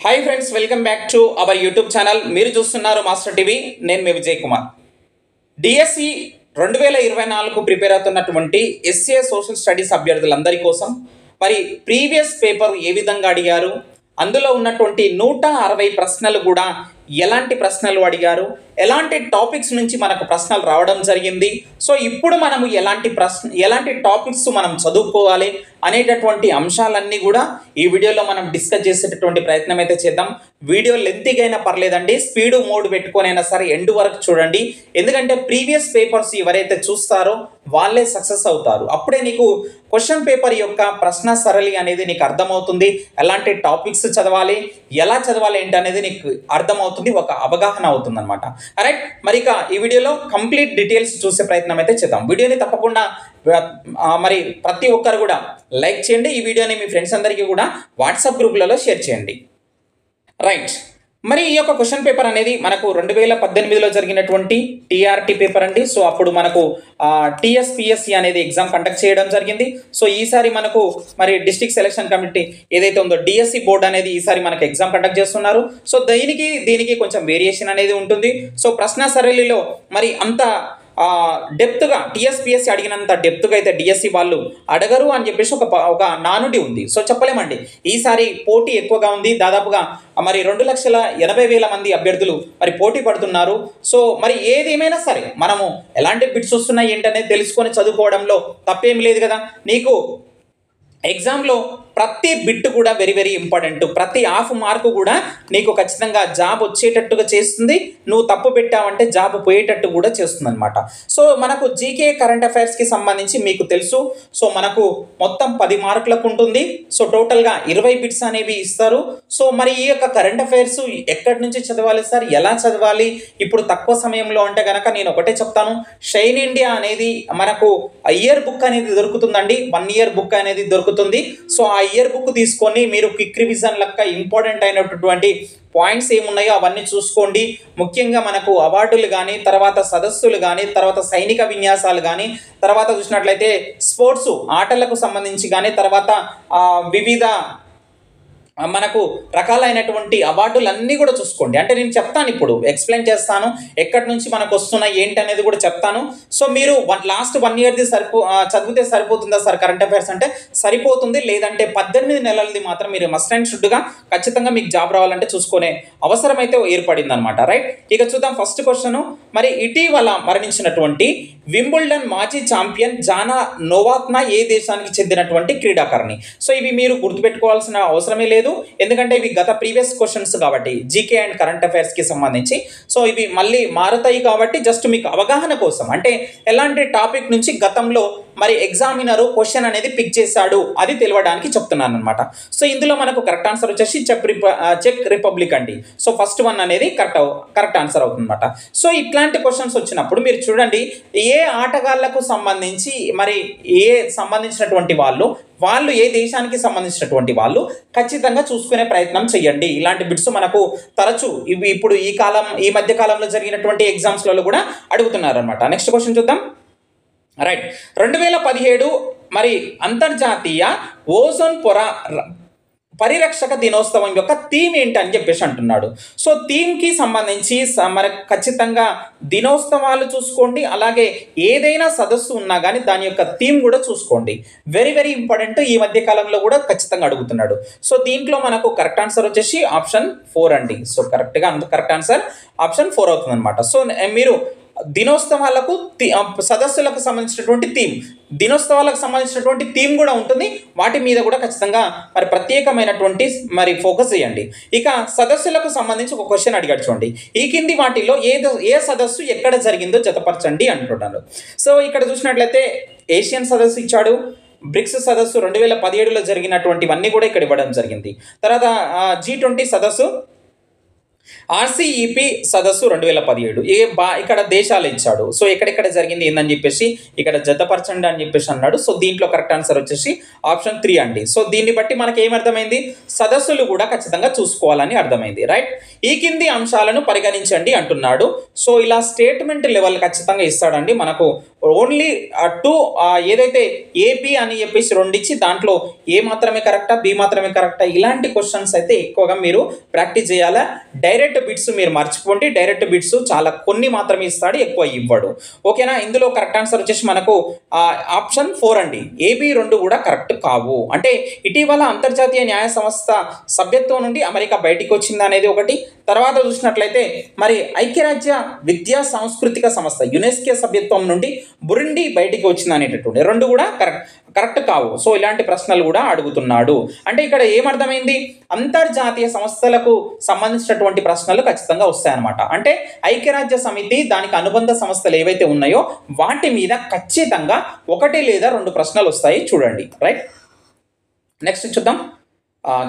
Hi friends, welcome back to our YouTube channel. మీరు చూస్తున్నారు master TV. నేను మీ Vijay Kumar. DSC 2024 prepare అవుతున్నటువంటి ఎస్ఏ సోషల్ స్టడీస్ అభ్యర్థులందరి కోసం మరి ప్రీవియస్ పేపర్ ఏ విధంగా అడిగారు, అందులో ఉన్నటువంటి 160 ప్రశ్నలు కూడా ఎలాంటి ప్రశ్నలు అడిగారు, ఎలాంటి టాపిక్స్ నుంచి మనకు ప్రశ్నలు రావడం జరిగింది, సో ఇప్పుడు మనము ఎలాంటి టాపిక్స్ మనం చదువుకోవాలి అనేటటువంటి అంశాలన్నీ కూడా ఈ వీడియోలో మనం డిస్కస్ చేసేటటువంటి ప్రయత్నం అయితే చేద్దాం. వీడియో లెంతీగా అయినా పర్లేదండి, స్పీడ్ మోడ్ పెట్టుకొనైనా సరే ఎండ్ వరకు చూడండి. ఎందుకంటే ప్రీవియస్ పేపర్స్ ఎవరైతే చూస్తారో వాళ్ళే సక్సెస్ అవుతారు. అప్పుడే నీకు క్వశ్చన్ పేపర్ యొక్క ప్రశ్న సరళి అనేది నీకు అర్థమవుతుంది. ఎలాంటి టాపిక్స్ చదవాలి, ఎలా చదవాలి ఏంటి అనేది నీకు అర్థమవుతుంది, ఒక అవగాహన అవుతుంది అనమాట. రైట్, మరి ఇక ఈ వీడియోలో కంప్లీట్ డీటెయిల్స్ చూసే ప్రయత్నం అయితే చేద్దాం. వీడియోని తప్పకుండా మరి ప్రతి ఒక్కరు కూడా లైక్ చేయండి. ఈ వీడియోని మీ ఫ్రెండ్స్ అందరికీ కూడా వాట్సాప్ గ్రూపులలో షేర్ చేయండి. రైట్, మరి ఈ యొక్క క్వశ్చన్ పేపర్ అనేది మనకు 2018లో జరిగినటువంటి టీఆర్టీ పేపర్ అండి. సో అప్పుడు మనకు టీఎస్పిఎస్సి అనేది ఎగ్జామ్ కండక్ట్ చేయడం జరిగింది. సో ఈసారి మనకు మరి డిస్ట్రిక్ట్ సెలక్షన్ కమిటీ ఏదైతే ఉందో డిఎస్సి బోర్డు అనేది ఈసారి మనకు ఎగ్జామ్ కండక్ట్ చేస్తున్నారు. సో దీనికి కొంచెం వేరియేషన్ అనేది ఉంటుంది. సో ప్రశ్న సరళిలో మరి అంత డెప్త్గా టీఎస్పిఎస్సి అడిగినంత డెప్త్గా అయితే డిఎస్సి వాళ్ళు అడగరు అని చెప్పేసి ఒక నానుడి ఉంది. సో చెప్పలేమండి, ఈసారి పోటీ ఎక్కువగా ఉంది. దాదాపుగా మరి 2,80,000 మంది అభ్యర్థులు మరి పోటీ పడుతున్నారు. సో మరి ఏదేమైనా సరే మనము ఎలాంటి బిట్స్ వస్తున్నాయి ఏంటనేది తెలుసుకొని చదువుకోవడంలో తప్పేమి లేదు కదా. నీకు ఎగ్జామ్లో ప్రతి బిట్ కూడా వెరీ వెరీ ఇంపార్టెంట్. ప్రతి హాఫ్ మార్కు కూడా నీకు ఖచ్చితంగా జాబ్ వచ్చేటట్టుగా చేస్తుంది. నువ్వు తప్పు పెట్టావంటే జాబ్ పోయేటట్టు కూడా చేస్తుంది అనమాట. సో మనకు జీకే కరెంట్ అఫైర్స్కి సంబంధించి మీకు తెలుసు. సో మనకు మొత్తం 10 మార్కులకు ఉంటుంది. సో టోటల్గా 20 బిట్స్ అనేవి ఇస్తారు. సో మరి ఈ యొక్క కరెంట్ అఫైర్స్ ఎక్కడి నుంచి చదవాలి సార్, ఎలా చదవాలి, ఇప్పుడు తక్కువ సమయంలో అంటే కనుక నేను ఒకటే చెప్తాను. షైన్ ఇండియా అనేది మనకు ఇయర్ బుక్ అనేది దొరుకుతుందండి. 1 ఇయర్ బుక్ అనేది దొరుకుతుంది. సో ఆ ఇయర్ బుక్ తీసుకొని మీరు క్విక్ రివిజన్ లెక్క ఇంపార్టెంట్ అయినటువంటి పాయింట్స్ ఏమున్నాయో అవన్నీ చూసుకోండి. ముఖ్యంగా మనకు అవార్డులు కానీ, తర్వాత సదస్సులు కానీ, తర్వాత సైనిక విన్యాసాలు కానీ, తర్వాత చూసినట్లయితే స్పోర్ట్స్ ఆటలకు సంబంధించి కానీ, తర్వాత వివిధ మనకు రకాలైనటువంటి అవార్డులన్నీ కూడా చూసుకోండి. అంటే నేను చెప్తాను, ఇప్పుడు ఎక్స్ప్లెయిన్ చేస్తాను, ఎక్కడి నుంచి మనకు వస్తున్నాయి ఏంటి అనేది కూడా చెప్తాను. సో మీరు లాస్ట్ 1 ఇయర్ది చదివితే సరిపోతుందా సార్ కరెంట్ అఫైర్స్ అంటే? సరిపోతుంది. లేదంటే 18 నెలలది మాత్రం మీరు మస్ట్ అండ్ షుడ్గా ఖచ్చితంగా మీకు జాబ్ రావాలంటే చూసుకునే అవసరం అయితే ఏర్పడింది అనమాట. రైట్, ఇక చూద్దాం ఫస్ట్ క్వశ్చన్. మరి ఇటీవల మరణించినటువంటి వింబుల్డన్ మాజీ ఛాంపియన్ జానా నోవాక్నా ఏ దేశానికి చెందినటువంటి క్రీడాకారిణి? సో ఇవి మీరు గుర్తుపెట్టుకోవాల్సిన అవసరమే లేదు, ఎందుకంటే ఇవి గత ప్రీవియస్ క్వశ్చన్స్ కాబట్టి జీకే అండ్ కరెంట్ అఫైర్స్కి సంబంధించి. సో ఇవి మళ్ళీ మారుతాయి కాబట్టి జస్ట్ మీకు అవగాహన కోసం, అంటే ఎలాంటి టాపిక్ నుంచి గతంలో మరి ఎగ్జామినరు క్వశ్చన్ అనేది పిక్ చేశాడు అది తెలియడానికి చెప్తున్నాను అనమాట. సో ఇందులో మనకు కరెక్ట్ ఆన్సర్ వచ్చేసి చెక్ రిపబ్లిక్ అండి. సో ఫస్ట్ వన్ అనేది కరెక్ట్ ఆన్సర్ అవుతుంది అనమాట. సో ఇట్లాంటి క్వశ్చన్స్ వచ్చినప్పుడు మీరు చూడండి, ఏ ఆటగాళ్లకు సంబంధించి మరి సంబంధించినటువంటి వాళ్ళు ఏ దేశానికి సంబంధించినటువంటి వాళ్ళు ఖచ్చితంగా చూసుకునే ప్రయత్నం చేయండి. ఇలాంటి బిట్స్ మనకు తరచూ ఇప్పుడు ఈ మధ్య కాలంలో జరిగినటువంటి ఎగ్జామ్స్లలో కూడా అడుగుతున్నారు అనమాట. నెక్స్ట్ క్వశ్చన్ చూద్దాం. రైట్, 2017 మరి అంతర్జాతీయ ఓజోన్ పొర పరిరక్షక దినోత్సవం యొక్క థీమ్ ఏంటి అని చెప్పేసి అంటున్నాడు. సో థీమ్కి సంబంధించి మరి ఖచ్చితంగా దినోత్సవాలు చూసుకోండి, అలాగే ఏదైనా సదస్సు ఉన్నా కానీ దాని యొక్క థీమ్ కూడా చూసుకోండి. వెరీ వెరీ ఇంపార్టెంట్, ఈ మధ్య కాలంలో కూడా ఖచ్చితంగా అడుగుతున్నాడు. సో దీంట్లో మనకు కరెక్ట్ ఆన్సర్ వచ్చేసి ఆప్షన్ 4 అండి. సో కరెక్ట్ ఆన్సర్ ఆప్షన్ 4 అవుతుంది అనమాట. సో మీరు దినోత్సవాలకు సదస్సులకు సంబంధించినటువంటి థీమ్ కూడా ఉంటుంది. వాటి మీద కూడా ఖచ్చితంగా మరి ప్రత్యేకమైనటువంటి మరి ఫోకస్ చేయండి. ఇక సదస్సులకు సంబంధించి ఒక క్వశ్చన్ అడిగాడు చూడండి. ఈ కింది వాటిలో ఏ సదస్సు ఎక్కడ జరిగిందో జతపరచండి అంటున్నాడు. సో ఇక్కడ చూసినట్లయితే ఏషియన్ సదస్సు ఇచ్చాడు, బ్రిక్స్ సదస్సు 2017లో జరిగినటువంటివన్నీ కూడా ఇక్కడ ఇవ్వడం జరిగింది. తర్వాత G20 సదస్సు, RCEP సదస్సు 2017 ఇక్కడ దేశాలు ఇచ్చాడు. సో ఎక్కడెక్కడ జరిగింది ఏందని చెప్పేసి ఇక్కడ జతపరచండి అని చెప్పేసి అన్నాడు. సో దీంట్లో కరెక్ట్ ఆన్సర్ వచ్చేసి ఆప్షన్ 3 అండి. సో దీన్ని బట్టి మనకి ఏమర్థమైంది, సదస్సులు కూడా ఖచ్చితంగా చూసుకోవాలని అర్థమైంది. రైట్, ఈ కింది అంశాలను పరిగణించండి అంటున్నాడు. సో ఇలా స్టేట్మెంట్ లెవెల్ ఖచ్చితంగా ఇస్తాడండి. మనకు ఓన్లీ టూ ఏదైతే ఏబి అని చెప్పేసి రెండు ఇచ్చి దాంట్లో ఏ మాత్రమే కరెక్టా బి మాత్రమే కరెక్టా ఇలాంటి క్వశ్చన్స్ అయితే ఎక్కువగా మీరు ప్రాక్టీస్ చేయాలా. డైరెక్ట్ బిట్స్ మీరు మర్చిపోండి, డైరెక్ట్ బిట్స్ చాలా కొన్ని మాత్రమే ఇస్తాడు, ఎక్కువ ఇవ్వడు. ఓకేనా. ఇందులో కరెక్ట్ ఆన్సర్ వచ్చేసి మనకు ఆప్షన్ 4 అండి. ఏబి రెండు కూడా కరెక్ట్ కావు. అంటే ఇటీవల అంతర్జాతీయ న్యాయ సంస్థ సభ్యత్వం నుండి అమెరికా బయటికి వచ్చింది అనేది ఒకటి. తర్వాత చూసినట్లయితే మరి ఐక్యరాజ్య విద్యా సాంస్కృతిక సంస్థ యునెస్కో సభ్యత్వం నుండి బురుండి బయటికి వచ్చింది అనేటటువంటి రెండు కూడా కరెక్ట్ కావు. సో ఇలాంటి ప్రశ్నలు కూడా అడుగుతున్నాడు. అంటే ఇక్కడ ఏమర్థమైంది, అంతర్జాతీయ సంస్థలకు సంబంధించినటువంటి ప్రశ్నలు ఖచ్చితంగా వస్తాయన్నమాట. అంటే ఐక్యరాజ్య సమితి దానికి అనుబంధ సంస్థలు ఏవైతే ఉన్నాయో వాటి మీద ఖచ్చితంగా 1 లేదా 2 ప్రశ్నలు వస్తాయి చూడండి. రైట్. నెక్స్ట్ చూద్దాం.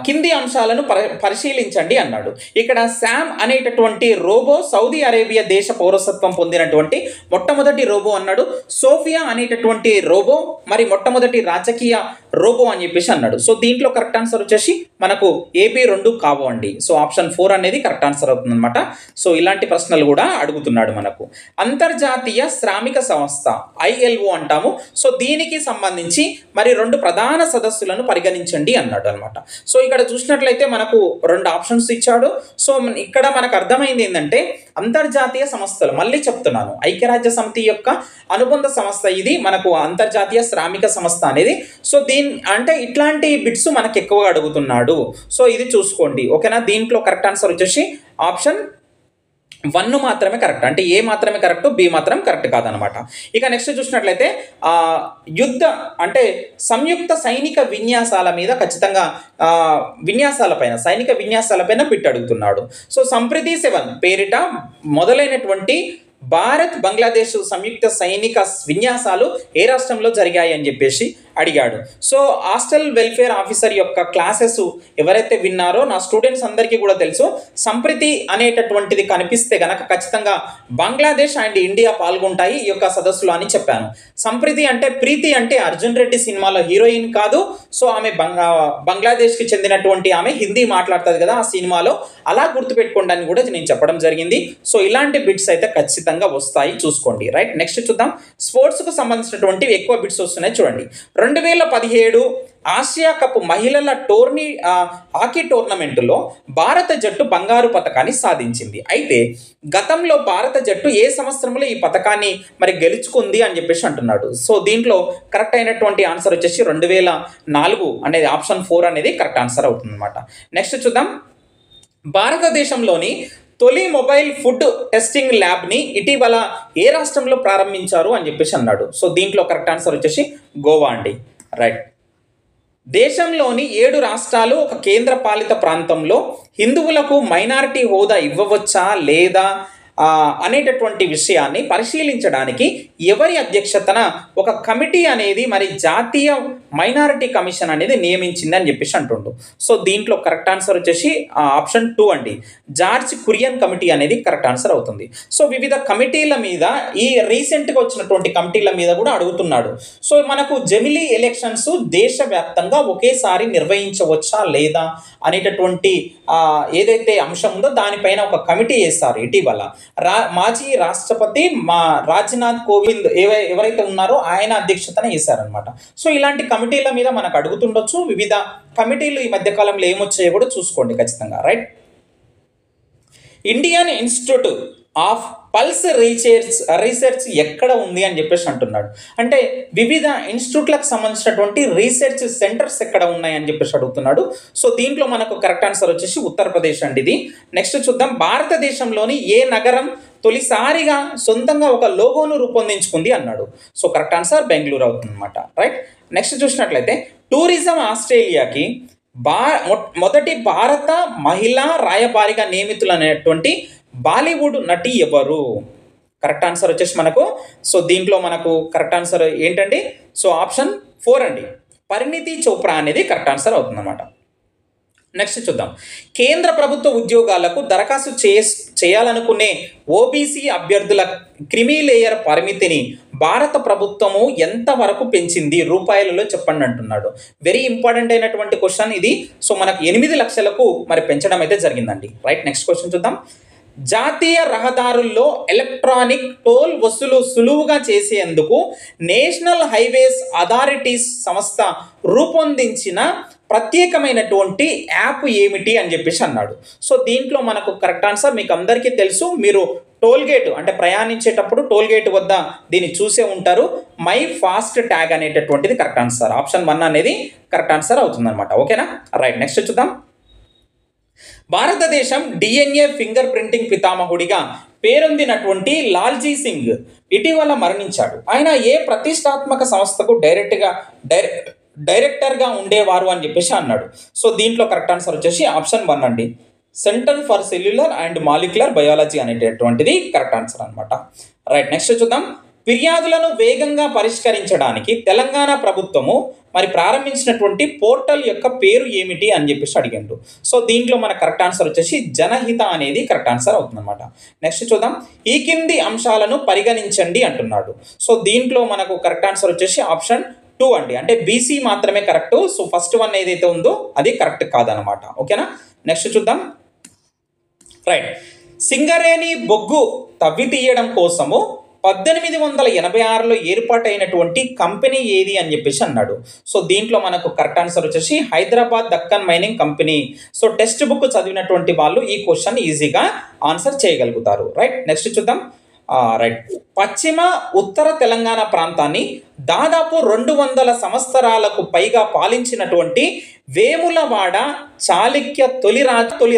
కింది అంశాలను పరిశీలించండి అన్నాడు. ఇక్కడ శామ్ అనేటటువంటి రోబో సౌదీ అరేబియా దేశ పౌరసత్వం పొందినటువంటి మొట్టమొదటి రోబో అన్నాడు. సోఫియా అనేటటువంటి రోబో మరి మొట్టమొదటి రాజకీయ రోబో అని చెప్పేసి అన్నాడు. సో దీంట్లో కరెక్ట్ ఆన్సర్ వచ్చేసి మనకు ఏబి రెండు కావు అండి. సో ఆప్షన్ 4 అనేది కరెక్ట్ ఆన్సర్ అవుతుంది అనమాట. సో ఇలాంటి ప్రశ్నలు కూడా అడుగుతున్నాడు మనకు. అంతర్జాతీయ శ్రామిక సంస్థ ILO అంటాము. సో దీనికి సంబంధించి మరి 2 ప్రధాన సదస్సులను పరిగణించండి అన్నాడు అనమాట. సో ఇక్కడ చూసినట్లయితే మనకు 2 ఆప్షన్స్ ఇచ్చాడు. సో ఇక్కడ మనకు అర్థమైంది ఏంటంటే అంతర్జాతీయ సంస్థలు, మళ్ళీ చెప్తున్నాను, ఐక్యరాజ్య సమితి యొక్క అనుబంధ సంస్థ ఇది మనకు అంతర్జాతీయ శ్రామిక సంస్థ అనేది. సో అంటే ఇట్లాంటి బిట్స్ మనకు ఎక్కువగా అడుగుతున్నాడు. సో ఇది చూసుకోండి. ఓకేనా. దీంట్లో కరెక్ట్ ఆన్సర్ వచ్చేసి ఆప్షన్ 1 మాత్రమే కరెక్ట్. అంటే ఏ మాత్రమే కరెక్ట్, బి మాత్రం కరెక్ట్ కాదనమాట. ఇక నెక్స్ట్ చూసినట్లయితే అంటే సంయుక్త సైనిక విన్యాసాల మీద ఖచ్చితంగా సైనిక విన్యాసాలపైన బిట్ అడుగుతున్నాడు. సో సంప్రీతి 7 పేరిట మొదలైనటువంటి భారత్ బంగ్లాదేశ్ సంయుక్త సైనిక విన్యాసాలు ఏ రాష్ట్రంలో జరిగాయి అని చెప్పేసి అడిగాడు. సో హాస్టల్ వెల్ఫేర్ ఆఫీసర్ యొక్క క్లాసెస్ ఎవరైతే విన్నారో నా స్టూడెంట్స్ అందరికీ కూడా తెలుసు. సంప్రీతి అనేటటువంటిది కనిపిస్తే గనక ఖచ్చితంగా బంగ్లాదేశ్ అండ్ ఇండియా పాల్గొంటాయి ఈ యొక్క సదస్సులో అని చెప్పాను. సంప్రీతి అంటే ప్రీతి అంటే అర్జున్ రెడ్డి సినిమాలో హీరోయిన్ కాదు. సో ఆమె బంగ్లాదేశ్కి చెందినటువంటి ఆమె, హిందీ మాట్లాడుతుంది కదా ఆ సినిమాలో, అలా గుర్తుపెట్టుకోండి అని కూడా నేను చెప్పడం జరిగింది. సో ఇలాంటి బిట్స్ అయితే ఖచ్చితంగా వస్తాయి, చూసుకోండి. రైట్. నెక్స్ట్ చూద్దాం. స్పోర్ట్స్కు సంబంధించినటువంటి ఎక్కువ బిట్స్ వస్తున్నాయి చూడండి. 2017 ఆసియా కప్ మహిళల హాకీ టోర్నమెంటులో భారత జట్టు బంగారు పతకాన్ని సాధించింది. అయితే గతంలో భారత జట్టు ఏ సంవత్సరంలో ఈ పతకాన్ని మరి గెలుచుకుంది అని చెప్పేసి అంటున్నాడు. సో దీంట్లో కరెక్ట్ అయినటువంటి ఆన్సర్ వచ్చేసి 2004 అనేది ఆప్షన్ 4 అనేది కరెక్ట్ ఆన్సర్ అవుతుంది అనమాట. నెక్స్ట్ చూద్దాం. భారతదేశంలోని తొలి మొబైల్ ఫుడ్ టెస్టింగ్ ల్యాబ్ని ఇటీవల ఏ రాష్ట్రంలో ప్రారంభించారు అని చెప్పేసి అన్నాడు. సో దీంట్లో కరెక్ట్ ఆన్సర్ వచ్చేసి గోవా అండి. రైట్. దేశంలోని 7 రాష్ట్రాలు ఒక కేంద్ర పాలిత ప్రాంతంలో హిందువులకు మైనారిటీ హోదా ఇవ్వవచ్చా లేదా అనేటటువంటి విషయాన్ని పరిశీలించడానికి ఎవరి అధ్యక్షతన ఒక కమిటీ అనేది మరి జాతీయ మైనారిటీ కమిషన్ అనేది నియమించింది అని చెప్పేసి అంటుండు. సో దీంట్లో కరెక్ట్ ఆన్సర్ వచ్చేసి ఆప్షన్ 2 అండి. జార్జ్ కురియన్ కమిటీ అనేది కరెక్ట్ ఆన్సర్ అవుతుంది. సో వివిధ కమిటీల మీద ఈ రీసెంట్గా వచ్చినటువంటి కమిటీల మీద కూడా అడుగుతున్నాడు. సో మనకు జమిలీ ఎలక్షన్స్ దేశవ్యాప్తంగా ఒకేసారి నిర్వహించవచ్చా లేదా అనేటటువంటి ఏదైతే అంశం ఉందో దానిపైన ఒక కమిటీ వేస్తారు ఇటీవల. మాజీ రాష్ట్రపతి రాజ్నాథ్ కోవింద్ ఎవరైతే ఉన్నారో ఆయన అధ్యక్షతన వేశారనమాట. సో ఇలాంటి కమిటీల మీద మనకు అడుగుతుండొచ్చు. వివిధ కమిటీలు ఈ మధ్య కాలంలో ఏమొచ్చాయో కూడా చూసుకోండి ఖచ్చితంగా. Right. Indian institute of pulse research ఎక్కడ ఉంది అని చెప్పేసి అంటున్నాడు. అంటే వివిధ ఇన్స్టిట్యూట్లకు సంబంధించినటువంటి రీసెర్చ్ సెంటర్స్ ఎక్కడ ఉన్నాయి అని చెప్పేసి అడుగుతున్నాడు. సో దీంట్లో మనకు కరెక్ట్ ఆన్సర్ వచ్చేసి ఉత్తరప్రదేశ్ అండి ఇది. నెక్స్ట్ చూద్దాం. భారతదేశంలోని ఏ నగరం తొలిసారిగా సొంతంగా ఒక లోగోను రూపొందించుకుంది అన్నాడు. సో కరెక్ట్ ఆన్సర్ బెంగళూరు అవుతుంది అనమాట. రైట్. నెక్స్ట్ చూసినట్లయితే టూరిజం ఆస్ట్రేలియాకి మొదటి భారత మహిళా రాయబారిగా నియమితులైనటువంటి బాలీవుడ్ నటి ఎవరు? కరెక్ట్ ఆన్సర్ వచ్చేసి మనకు సో దీంట్లో మనకు కరెక్ట్ ఆన్సర్ ఏంటండి? సో ఆప్షన్ 4 అండి. పరిణితి చోప్రా అనేది కరెక్ట్ ఆన్సర్ అవుతుంది అన్నమాట. నెక్స్ట్ చూద్దాం. కేంద్ర ప్రభుత్వ ఉద్యోగాలకు దరఖాస్తు చేయాలనుకునే ఓబీసీ అభ్యర్థుల క్రిమీ లేయర్ పరిమితిని భారత ప్రభుత్వము ఎంతవరకు పెంచింది రూపాయలలో చెప్పండి అంటున్నాడు. వెరీ ఇంపార్టెంట్ అయినటువంటి క్వశ్చన్ ఇది. సో మనకు 8 లక్షలకు మరి పెంచడం అయితే జరిగిందండి. రైట్. నెక్స్ట్ క్వశ్చన్ చూద్దాం. జాతీయ రహదారుల్లో ఎలక్ట్రానిక్ టోల్ వసూలు సులువుగా చేసేందుకు నేషనల్ హైవేస్ అథారిటీస్ సంస్థ రూపొందించిన ప్రత్యేకమైనటువంటి యాప్ ఏమిటి అని చెప్పేసి అన్నాడు. సో దీంట్లో మనకు కరెక్ట్ ఆన్సర్ మీకు అందరికీ తెలుసు. మీరు టోల్ గేట్ అంటే ప్రయాణించేటప్పుడు టోల్ గేట్ వద్ద దీన్ని చూసే ఉంటారు. మై ఫాస్ట్ ట్యాగ్ అనేటటువంటిది కరెక్ట్ ఆన్సర్. ఆప్షన్ 1 అనేది కరెక్ట్ ఆన్సర్ అవుతుంది అనమాట. ఓకేనా, రైట్. నెక్స్ట్ చూద్దాం. భారతదేశం డిఎన్ఏ ఫింగర్ ప్రింటింగ్ పితామహుడిగా పేరొందినటువంటి లాల్జీ సింగ్ ఇటీవల మరణించాడు. ఆయన ఏ ప్రతిష్టాత్మక సంస్థకు డైరెక్టర్గా ఉండేవారు అని చెప్పేసి అన్నాడు. సో దీంట్లో కరెక్ట్ ఆన్సర్ వచ్చేసి ఆప్షన్ 1 అండి. Centre for cellular and molecular biology అనేటటువంటిది కరెక్ట్ ఆన్సర్ అనమాట. రైట్. నెక్స్ట్ చూద్దాం. ఫిర్యాదులను వేగంగా పరిష్కరించడానికి తెలంగాణ ప్రభుత్వము మరి ప్రారంభించినటువంటి పోర్టల్ యొక్క పేరు ఏమిటి అని చెప్పేసి అడిగాడు. సో దీంట్లో మన కరెక్ట్ ఆన్సర్ వచ్చేసి జనహిత అనేది కరెక్ట్ ఆన్సర్ అవుతుంది అనమాట. నెక్స్ట్ చూద్దాం. ఈ కింది అంశాలను పరిగణించండి అంటున్నాడు. సో దీంట్లో మనకు కరెక్ట్ ఆన్సర్ వచ్చేసి ఆప్షన్ 2 అండి. అంటే బీసీ మాత్రమే కరెక్ట్. సో ఫస్ట్ 1 ఏదైతే ఉందో అది కరెక్ట్ కాదనమాట. ఓకేనా, నెక్స్ట్ చూద్దాం. రైట్. సింగరేణి బొగ్గు తవ్వి తీయడం కోసము 1886లో ఏర్పాటైనటువంటి కంపెనీ ఏది అని చెప్పేసి అన్నాడు. సో దీంట్లో మనకు కరెక్ట్ ఆన్సర్ వచ్చేసి Hyderabad Deccan mining company. So text book చదివినటువంటి వాళ్ళు ఈ క్వశ్చన్ ఈజీగా ఆన్సర్ చేయగలుగుతారు. రైట్. నెక్స్ట్ చూద్దాం. రైట్. పశ్చిమ ఉత్తర తెలంగాణ ప్రాంతాన్ని దాదాపు 200 సంవత్సరాలకు పైగా పాలించినటువంటి వేములవాడ చాళుక్య తొలి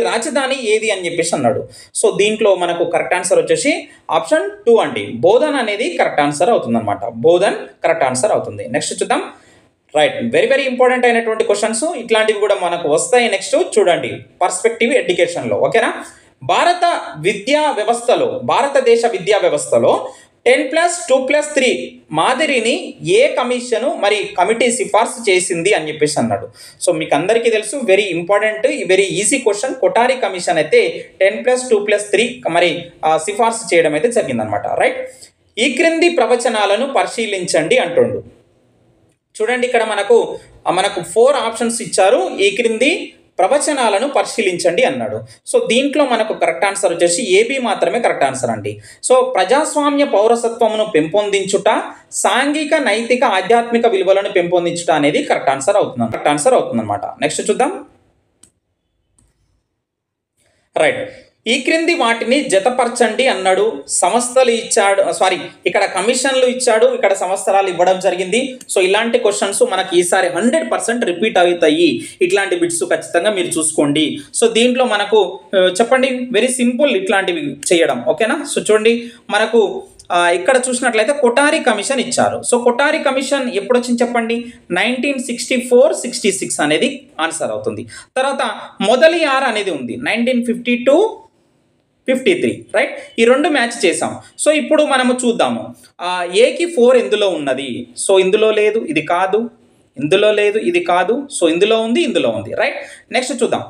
రాజధాని ఏది అని చెప్పేసి అన్నాడు. సో దీంట్లో మనకు కరెక్ట్ ఆన్సర్ వచ్చేసి ఆప్షన్ 2 అండి. బోధన్ అనేది కరెక్ట్ ఆన్సర్ అవుతుంది అనమాట. బోధన్ కరెక్ట్ ఆన్సర్ అవుతుంది. నెక్స్ట్ చూద్దాం. రైట్. వెరీ వెరీ ఇంపార్టెంట్ అయినటువంటి క్వశ్చన్స్ ఇట్లాంటివి కూడా మనకు వస్తాయి. నెక్స్ట్ చూడండి. పర్స్పెక్టివ్ ఎడ్యుకేషన్లో. ఓకేనా, భారతదేశ విద్యా వ్యవస్థలో 10+2+3 మాదిరిని ఏ కమిషను మరి కమిటీ సిఫార్సు చేసింది అని చెప్పేసి అన్నాడు. సో మీకు అందరికీ తెలుసు, very important, very easy question. Kothari commission అయితే 10+2+3 మరి సిఫార్సు చేయడం అయితే జరిగిందనమాట. రైట్. ఈ క్రింది ప్రవచనాలను పరిశీలించండి అంటుండు. చూడండి, ఇక్కడ మనకు 4 ఆప్షన్స్ ఇచ్చారు. ఈ క్రింది ప్రవచనాలను పరిశీలించండి అన్నాడు. సో దీంట్లో మనకు కరెక్ట్ ఆన్సర్ వచ్చేసి ఏబి మాత్రమే కరెక్ట్ ఆన్సర్ అండి. సో ప్రజాస్వామ్య పౌరసత్వమును పెంపొందించుట, సాంఘిక నైతిక ఆధ్యాత్మిక విలువలను పెంపొందించుట అనేది కరెక్ట్ ఆన్సర్ అవుతుంది అనమాట. నెక్స్ట్ చూద్దాం. రైట్. ఈ క్రింది వాటిని జతపరచండి అన్నాడు. సంస్థలు ఇచ్చాడు, ఇక్కడ కమిషన్లు ఇచ్చాడు, ఇక్కడ సంవత్సరాలు ఇవ్వడం జరిగింది. సో ఇలాంటి క్వశ్చన్స్ మనకి ఈసారి 100% రిపీట్ అవుతాయి. ఇట్లాంటి బిట్స్ ఖచ్చితంగా మీరు చూసుకోండి. సో దీంట్లో మనకు చెప్పండి, వెరీ సింపుల్ ఇట్లాంటివి చేయడం. ఓకేనా. సో చూడండి, మనకు ఇక్కడ చూసినట్లయితే కొఠారి కమిషన్ ఇచ్చారు. సో కొఠారి కమిషన్ ఎప్పుడు వచ్చింది చెప్పండి? 1964-66 అనేది ఆన్సర్ అవుతుంది. తర్వాత మొదలియార్ అనేది ఉంది 1952-53. రైట్. ఈ 2 మ్యాచ్ చేసాం. సో ఇప్పుడు మనము చూద్దాము. ఏకి 4 ఎందులో ఉన్నది? సో ఇందులో లేదు, ఇది కాదు, ఇందులో లేదు, ఇది కాదు, సో ఇందులో ఉంది, ఇందులో ఉంది. రైట్. నెక్స్ట్ చూద్దాం.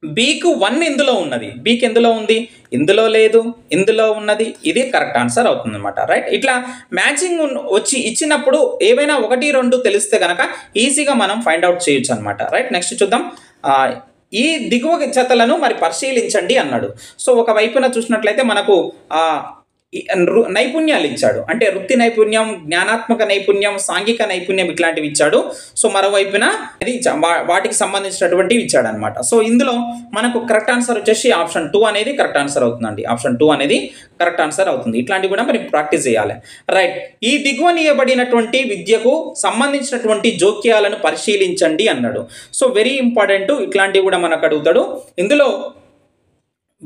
బీకు 1 ఇందులో ఉన్నది, బీకి ఎందులో ఉంది, ఇందులో లేదు, ఇందులో ఉన్నది, ఇది కరెక్ట్ ఆన్సర్ అవుతుంది అనమాట. రైట్. ఇట్లా మ్యాచింగ్ వచ్చి ఇచ్చినప్పుడు ఏవైనా 1, 2 తెలిస్తే కనుక ఈజీగా మనం ఫైండ్ అవుట్ చేయొచ్చు అనమాట. రైట్. నెక్స్ట్ చూద్దాం. ఈ దిగువ జతలను మరి పరిశీలించండి అన్నాడు. సో ఒకవైపున చూసినట్లయితే మనకు నైపుణ్యాలు ఇచ్చాడు. అంటే వృత్తి నైపుణ్యం, జ్ఞానాత్మక నైపుణ్యం, సాంఘిక నైపుణ్యం ఇట్లాంటివి ఇచ్చాడు. సో మరోవైపున ఇది వాటికి సంబంధించినటువంటివి ఇచ్చాడు అనమాట. సో ఇందులో మనకు కరెక్ట్ ఆన్సర్ వచ్చేసి ఆప్షన్ 2 అనేది కరెక్ట్ ఆన్సర్ అవుతుందండి. ఆప్షన్ 2 అనేది కరెక్ట్ ఆన్సర్ అవుతుంది. ఇట్లాంటివి కూడా మరి ప్రాక్టీస్ చేయాలి. రైట్. ఈ దిగువనీయబడినటువంటి విద్యకు సంబంధించినటువంటి జోక్యాలను పరిశీలించండి అన్నాడు. సో వెరీ ఇంపార్టెంట్, ఇట్లాంటివి కూడా మనకు అడుగుతాడు. ఇందులో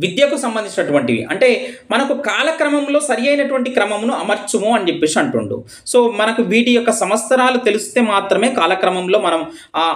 విద్యకు సంబంధించినటువంటివి అంటే మనకు కాలక్రమంలో సరి అయినటువంటి క్రమమును అమర్చుము అని చెప్పేసి అంటుండు. సో మనకు వీటి యొక్క సంవత్సరాలు తెలిస్తే మాత్రమే కాలక్రమంలో మనం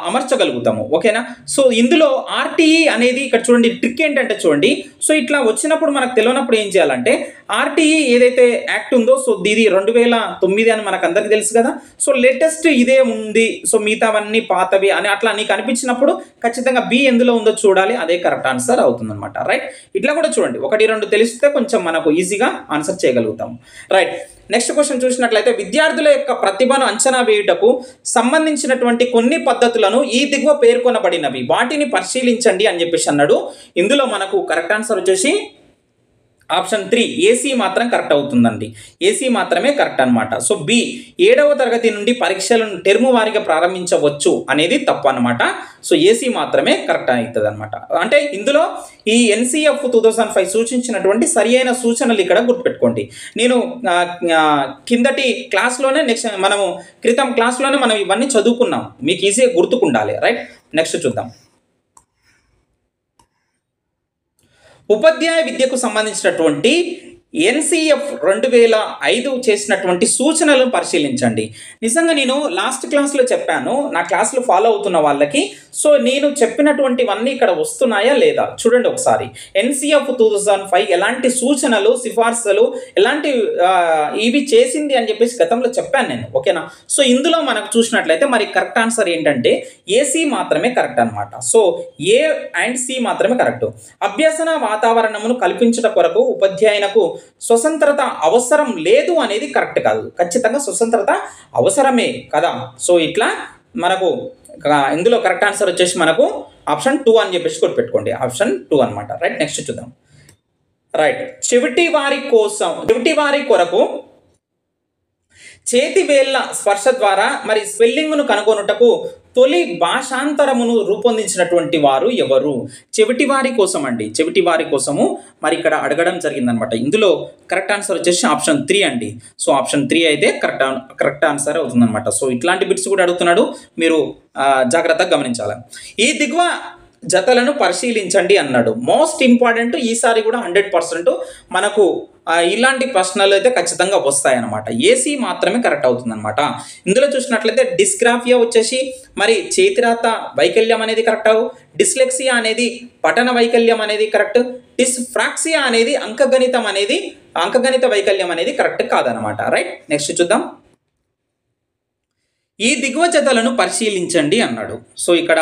అమర్చగలుగుతాము. ఓకేనా. సో ఇందులో ఆర్టీఈ అనేది ఇక్కడ చూడండి, ట్రిక్ ఏంటంటే చూడండి, సో ఇట్లా వచ్చినప్పుడు మనకు తెలియనప్పుడు ఏం చేయాలంటే ఆర్టీఈ ఏదైతే యాక్ట్ ఉందో సో ఇది 2009 అని మనకు అందరికీ తెలుసు కదా. సో లేటెస్ట్ ఇదే ఉంది, సో మిగతావన్నీ పాతవి అని అట్లా నీకు అనిపించినప్పుడు ఖచ్చితంగా బి ఎందులో ఉందో చూడాలి, అదే కరెక్ట్ ఆన్సర్ అవుతుంది అనమాట. రైట్. ఇట్లా కూడా చూడండి, 1, 2 తెలిస్తే కొంచెం మనకు ఈజీగా ఆన్సర్ చేయగలుగుతాము. రైట్. నెక్స్ట్ క్వశ్చన్ చూసినట్లయితే విద్యార్థుల యొక్క ప్రతిభను అంచనా వేయుటకు సంబంధించినటువంటి కొన్ని పద్ధతులను ఈ దిగువ పేర్కొనబడినవి వాటిని పరిశీలించండి అని చెప్పేసి అన్నాడు. ఇందులో మనకు కరెక్ట్ ఆన్సర్ వచ్చేసి ఆప్షన్ 3 ఏసీ మాత్రం కరెక్ట్ అవుతుందండి. ఏసీ మాత్రమే కరెక్ట్ అనమాట. సో బి 7వ తరగతి నుండి పరీక్షలను టెర్ము వారీగా ప్రారంభించవచ్చు అనేది తప్పు అనమాట. సో ఏసీ మాత్రమే కరెక్ట్ అవుతుంది అనమాట. అంటే ఇందులో ఈ ఎన్సిఎఫ్ 2005 సూచించినటువంటి సరి అయిన సూచనలు ఇక్కడ గుర్తుపెట్టుకోండి. నేను కిందటి క్లాస్లోనే మనము క్రితం క్లాస్లోనే మనం ఇవన్నీ చదువుకున్నాం, మీకు ఈజీగా గుర్తుకుండాలి. రైట్, నెక్స్ట్ చూద్దాం. ఉపాధ్యాయ విద్యకు సంబంధించినటువంటి ఎన్సిఎఫ్ 2005 చేసినటువంటి సూచనలను పరిశీలించండి. నిజంగా నేను లాస్ట్ క్లాస్లో చెప్పాను, నా క్లాసులు ఫాలో అవుతున్న వాళ్ళకి. సో నేను చెప్పినటువంటివన్నీ ఇక్కడ వస్తున్నాయా లేదా చూడండి ఒకసారి. ఎన్సిఎఫ్ 2005 ఎలాంటి సూచనలు, సిఫార్సులు, ఎలాంటి ఇవి చేసింది అని చెప్పేసి గతంలో చెప్పాను నేను, ఓకేనా. సో ఇందులో మనకు చూసినట్లయితే మరి కరెక్ట్ ఆన్సర్ ఏంటంటే ఏసీ మాత్రమే కరెక్ట్ అనమాట. సో ఏ అండ్ సి మాత్రమే కరెక్ట్. అభ్యసన వాతావరణమును కల్పించట కొరకు ఉపాధ్యాయునకు స్వతంత్రత అవసరం లేదు అనేది కరెక్ట్ కాదు. ఖచ్చితంగా స్వతంత్రత అవసరమే కదా. సో ఇట్లా మనకు ఇందులో కరెక్ట్ ఆన్సర్ వచ్చేసి మనకు ఆప్షన్ 2 అని చెప్పేసి గుర్తుపెట్టుకోండి. ఆప్షన్ 2 అనమాట. రైట్, నెక్స్ట్ చూద్దాం. రైట్, చెవిటి వారి కొరకు చేతి వేళ్ల స్పర్శ ద్వారా మరి స్పెల్లింగ్ను కనుగొనుటకు తొలి భాషాంతరమును రూపొందించినటువంటి వారు ఎవరు? చెవిటి వారి కోసం అండి, చెవిటి వారి కోసము మరి ఇక్కడ అడగడం జరిగిందనమాట. ఇందులో కరెక్ట్ ఆన్సర్ వచ్చేసి ఆప్షన్ 3 అండి. సో ఆప్షన్ 3 అయితే కరెక్ట్ ఆన్సర్ అవుతుందన్నమాట. సో ఇట్లాంటి బిట్స్ కూడా అడుగుతున్నాడు, మీరు జాగ్రత్తగా గమనించాలి. ఈ దిగువ జతలను పరిశీలించండి అన్నాడు. మోస్ట్ ఇంపార్టెంట్, ఈసారి కూడా 100% మనకు ఇలాంటి ప్రశ్నలు అయితే ఖచ్చితంగా వస్తాయన్నమాట. ఏసీ మాత్రమే కరెక్ట్ అవుతుందన్నమాట. ఇందులో చూసినట్లయితే డిస్గ్రాఫియా వచ్చేసి మరి చేతిరాత వైకల్యం అనేది కరెక్ట్. డిస్లెక్సియా అనేది పఠన వైకల్యం అనేది కరెక్ట్. డిస్ఫ్రాక్సియా అనేది అంకగణిత వైకల్యం అనేది కరెక్ట్ కాదనమాట. రైట్, నెక్స్ట్ చూద్దాం. ఈ దిగువ జతలను పరిశీలించండి అన్నాడు. సో ఇక్కడ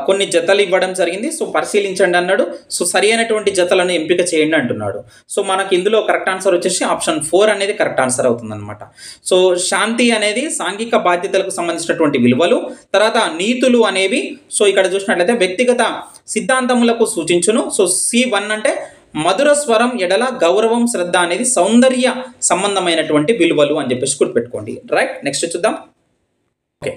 కొన్ని జతలు ఇవ్వడం జరిగింది. సో పరిశీలించండి అన్నాడు. సో సరి అయినటువంటి జతలను ఎంపిక చేయండి అంటున్నాడు. సో మనకి ఇందులో కరెక్ట్ ఆన్సర్ వచ్చేసి ఆప్షన్ 4 అనేది కరెక్ట్ ఆన్సర్ అవుతుందన్నమాట. సో శాంతి అనేది సాంఘిక బాధ్యతలకు సంబంధించినటువంటి విలువలు, తర్వాత నీతులు అనేవి సో ఇక్కడ చూసినట్లయితే వ్యక్తిగత సిద్ధాంతములకు సూచించును. సో C1 అంటే మధుర స్వరం ఎడల గౌరవం, శ్రద్ధ అనేది సౌందర్య సంబంధమైనటువంటి విలువలు అని చెప్పేసి గుర్తుపెట్టుకోండి. రైట్, నెక్స్ట్ చూద్దాం. ఓకే,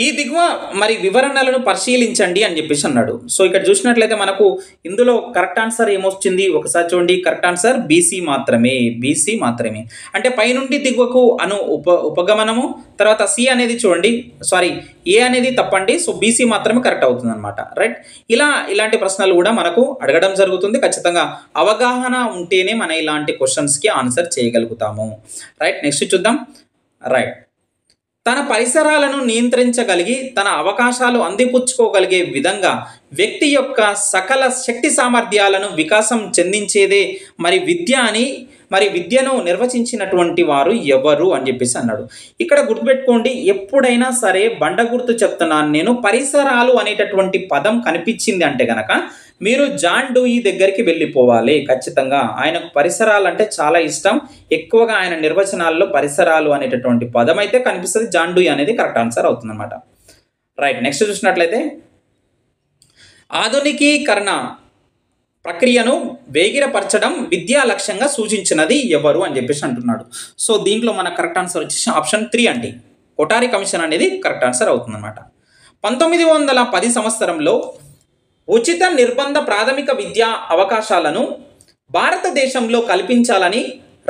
ఈ దిగువ మరి వివరణలను పరిశీలించండి అని చెప్పేసి అన్నాడు. సో ఇక్కడ చూసినట్లయితే మనకు ఇందులో కరెక్ట్ ఆన్సర్ ఏమొచ్చింది ఒకసారి చూడండి. కరెక్ట్ ఆన్సర్ బీసీ మాత్రమే. అంటే పైనుండి దిగువకు ఉపగమనము, తర్వాత సి అనేది చూడండి, ఏ అనేది తప్పండి. సో బీసీ మాత్రమే కరెక్ట్ అవుతుంది అనమాట. రైట్, ఇలాంటి ప్రశ్నలు కూడా మనకు అడగడం జరుగుతుంది. ఖచ్చితంగా అవగాహన ఉంటేనే మన ఇలాంటి క్వశ్చన్స్కి ఆన్సర్ చేయగలుగుతాము. రైట్, నెక్స్ట్ చూద్దాం. రైట్, తన పరిసరాలను నియంత్రించగలిగి తన అవకాశాలు అందిపుచ్చుకోగలిగే విధంగా వ్యక్తి యొక్క సకల శక్తి సామర్థ్యాలను వికాసం చెందించేదే మరి విద్యను నిర్వచించినటువంటి వారు ఎవరు అని చెప్పేసి అన్నాడు. ఇక్కడ గుర్తుపెట్టుకోండి, ఎప్పుడైనా సరే బండ గుర్తు చెప్తున్నాను నేను, పరిసరాలు అనేటటువంటి పదం కనిపించింది అంటే కనుక మీరు జాన్ డూయి దగ్గరికి వెళ్ళిపోవాలి. ఖచ్చితంగా ఆయనకు పరిసరాలు అంటే చాలా ఇష్టం. ఎక్కువగా ఆయన నిర్వచనాల్లో పరిసరాలు అనేటటువంటి పదం అయితే కనిపిస్తుంది. జాన్ డూయి అనేది కరెక్ట్ ఆన్సర్ అవుతుందన్నమాట. రైట్, నెక్స్ట్ చూసినట్లయితే ఆధునికీకరణ ప్రక్రియను వేగిరపరచడం విద్యా లక్ష్యంగా సూచించినది ఎవరు అని చెప్పేసి అంటున్నాడు. సో దీంట్లో మన కరెక్ట్ ఆన్సర్ వచ్చేసి ఆప్షన్ 3 అండి. కొఠారి కమిషన్ అనేది కరెక్ట్ ఆన్సర్ అవుతుందన్నమాట. 1910 సంవత్సరంలో ఉచిత నిర్బంధ ప్రాథమిక విద్యా అవకాశాలను భారతదేశంలో కల్పించాలని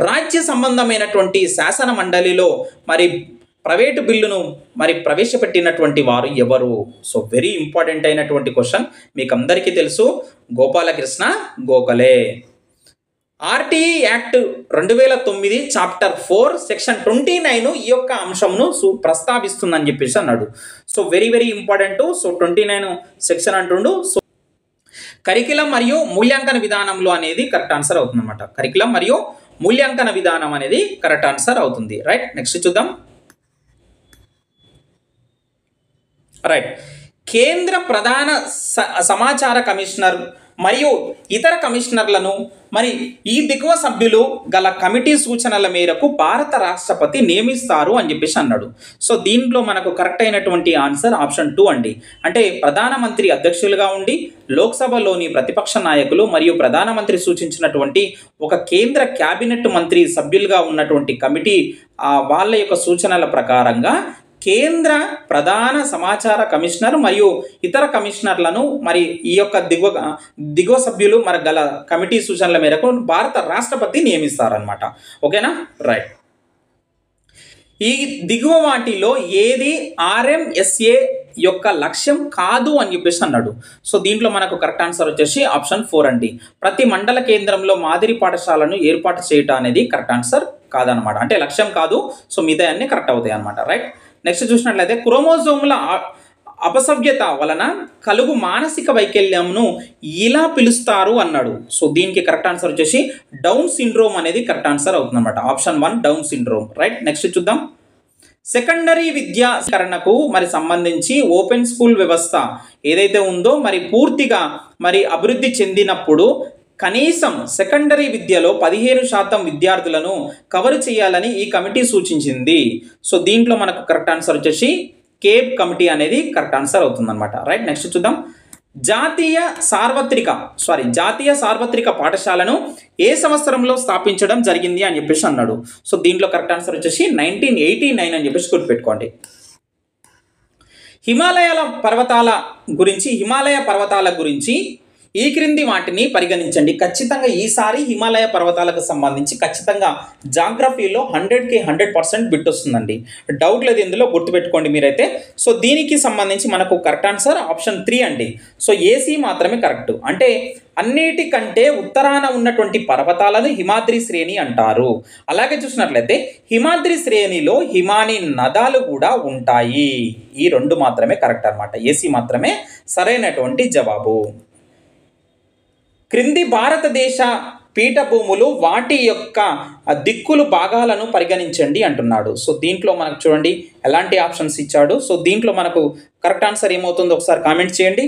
రాజ్య సంబంధమైనటువంటి శాసన మండలిలో మరి ప్రైవేటు బిల్లును మరి ప్రవేశపెట్టినటువంటి వారు ఎవరు? సో వెరీ ఇంపార్టెంట్ అయినటువంటి క్వశ్చన్, మీకు అందరికీ తెలుసు, Gopalakrishna Gokhale. RTE act 2009 chapter 4 section 29 ఈ యొక్క అంశంను ప్రస్తావిస్తుందని చెప్పేసి అన్నాడు. So very important. So 29 section అంటుండు. సో కరికులం మరియు మూల్యాంకన విధానంలో అనేది కరెక్ట్ ఆన్సర్ అవుతుంది అనమాట. కరికులం మరియు మూల్యాంకన విధానం అనేది కరెక్ట్ ఆన్సర్ అవుతుంది. రైట్, నెక్స్ట్ చూద్దాం. రైట్, కేంద్ర ప్రధాన సమాచార కమిషనర్ మరియు ఇతర కమిషనర్లను మరి ఈ దిగువ సభ్యులు గల కమిటీ సూచనల మేరకు భారత రాష్ట్రపతి నియమిస్తారు అని చెప్పేసి అన్నాడు. సో దీంట్లో మనకు కరెక్ట్ అయినటువంటి ఆన్సర్ ఆప్షన్ 2 అండి. అంటే ప్రధానమంత్రి అధ్యక్షులుగా ఉండి లోక్సభలోని ప్రతిపక్ష నాయకులు మరియు ప్రధానమంత్రి సూచించినటువంటి ఒక కేంద్ర క్యాబినెట్ మంత్రి సభ్యులుగా ఉన్నటువంటి కమిటీ వాళ్ళ యొక్క సూచనల ప్రకారంగా కేంద్ర ప్రధాన సమాచార కమిషనర్ మరియు ఇతర కమిషనర్లను మరి ఈ యొక్క దిగువ సభ్యులు మరి గల కమిటీ సూచనల మేరకు భారత రాష్ట్రపతి నియమిస్తారనమాట. ఓకేనా, రైట్. ఈ దిగువ వాటిలో ఏది RMSA యొక్క లక్ష్యం కాదు అని చెప్పేసి అన్నాడు. సో దీంట్లో మనకు కరెక్ట్ ఆన్సర్ వచ్చేసి ఆప్షన్ 4 అండి. ప్రతి మండల కేంద్రంలో మాదిరి పాఠశాలను ఏర్పాటు చేయటం అనేది కరెక్ట్ ఆన్సర్ కాదనమాట. అంటే లక్ష్యం కాదు. సో మిగతా అన్ని కరెక్ట్ అవుతాయి అనమాట, రైట్. నెక్స్ట్ చూసినట్లయితే క్రోమోజోముల అపసవ్యత వలన కలుగు మానసిక వైకల్యంను ఇలా పిలుస్తారు అన్నాడు. సో దీనికి కరెక్ట్ ఆన్సర్ వచ్చేసి డౌన్ సిండ్రోమ్ అనేది కరెక్ట్ ఆన్సర్ అవుతుంది అనమాట. Option 1 down syndrome, right. Next చూద్దాం. సెకండరీ విద్యాకరణకు మరి సంబంధించి ఓపెన్ స్కూల్ వ్యవస్థ ఏదైతే ఉందో మరి పూర్తిగా మరి అభివృద్ధి చెందినప్పుడు కనీసం సెకండరీ విద్యలో 15% విద్యార్థులను కవర్ చేయాలని ఈ కమిటీ సూచించింది. సో దీంట్లో మనకు కరెక్ట్ ఆన్సర్ వచ్చేసి కేప్ కమిటీ అనేది కరెక్ట్ ఆన్సర్ అవుతుందన్నమాట, రైట్. నెక్స్ట్ చూద్దాం. జాతీయ సార్వత్రిక పాఠశాలను ఏ సంవత్సరంలో స్థాపించడం జరిగింది అని చెప్పేసి అన్నాడు. సో దీంట్లో కరెక్ట్ ఆన్సర్ వచ్చేసి 1989 అని చెప్పేసి గుర్తుపెట్టుకోండి. హిమాలయ పర్వతాల గురించి ఈ క్రింది వాటిని పరిగణించండి. ఖచ్చితంగా ఈసారి హిమాలయ పర్వతాలకు సంబంధించి ఖచ్చితంగా జాగ్రఫీలో 100కి 100% బిట్ వస్తుందండి, డౌట్ లేదు ఇందులో, గుర్తుపెట్టుకోండి మీరైతే. సో దీనికి సంబంధించి మనకు కరెక్ట్ ఆన్సర్ ఆప్షన్ 3 అండి. సో ఏసీ మాత్రమే కరెక్ట్. అంటే అన్నిటికంటే ఉత్తరాన ఉన్నటువంటి పర్వతాలను హిమాద్రి శ్రేణి అంటారు. అలాగే చూసినట్లయితే హిమాద్రి శ్రేణిలో హిమాని నదాలు కూడా ఉంటాయి. ఈ 2 మాత్రమే కరెక్ట్ అనమాట. ఏసీ మాత్రమే సరైనటువంటి జవాబు. క్రింది భారతదేశ పీఠభూములు వాటి యొక్క దిక్కులు భాగాలను పరిగణించండి అంటున్నాడు. సో దీంట్లో మనకు చూడండి ఎలాంటి ఆప్షన్స్ ఇచ్చాడు. సో దీంట్లో మనకు కరెక్ట్ ఆన్సర్ ఏమవుతుందో ఒకసారి కామెంట్ చేయండి.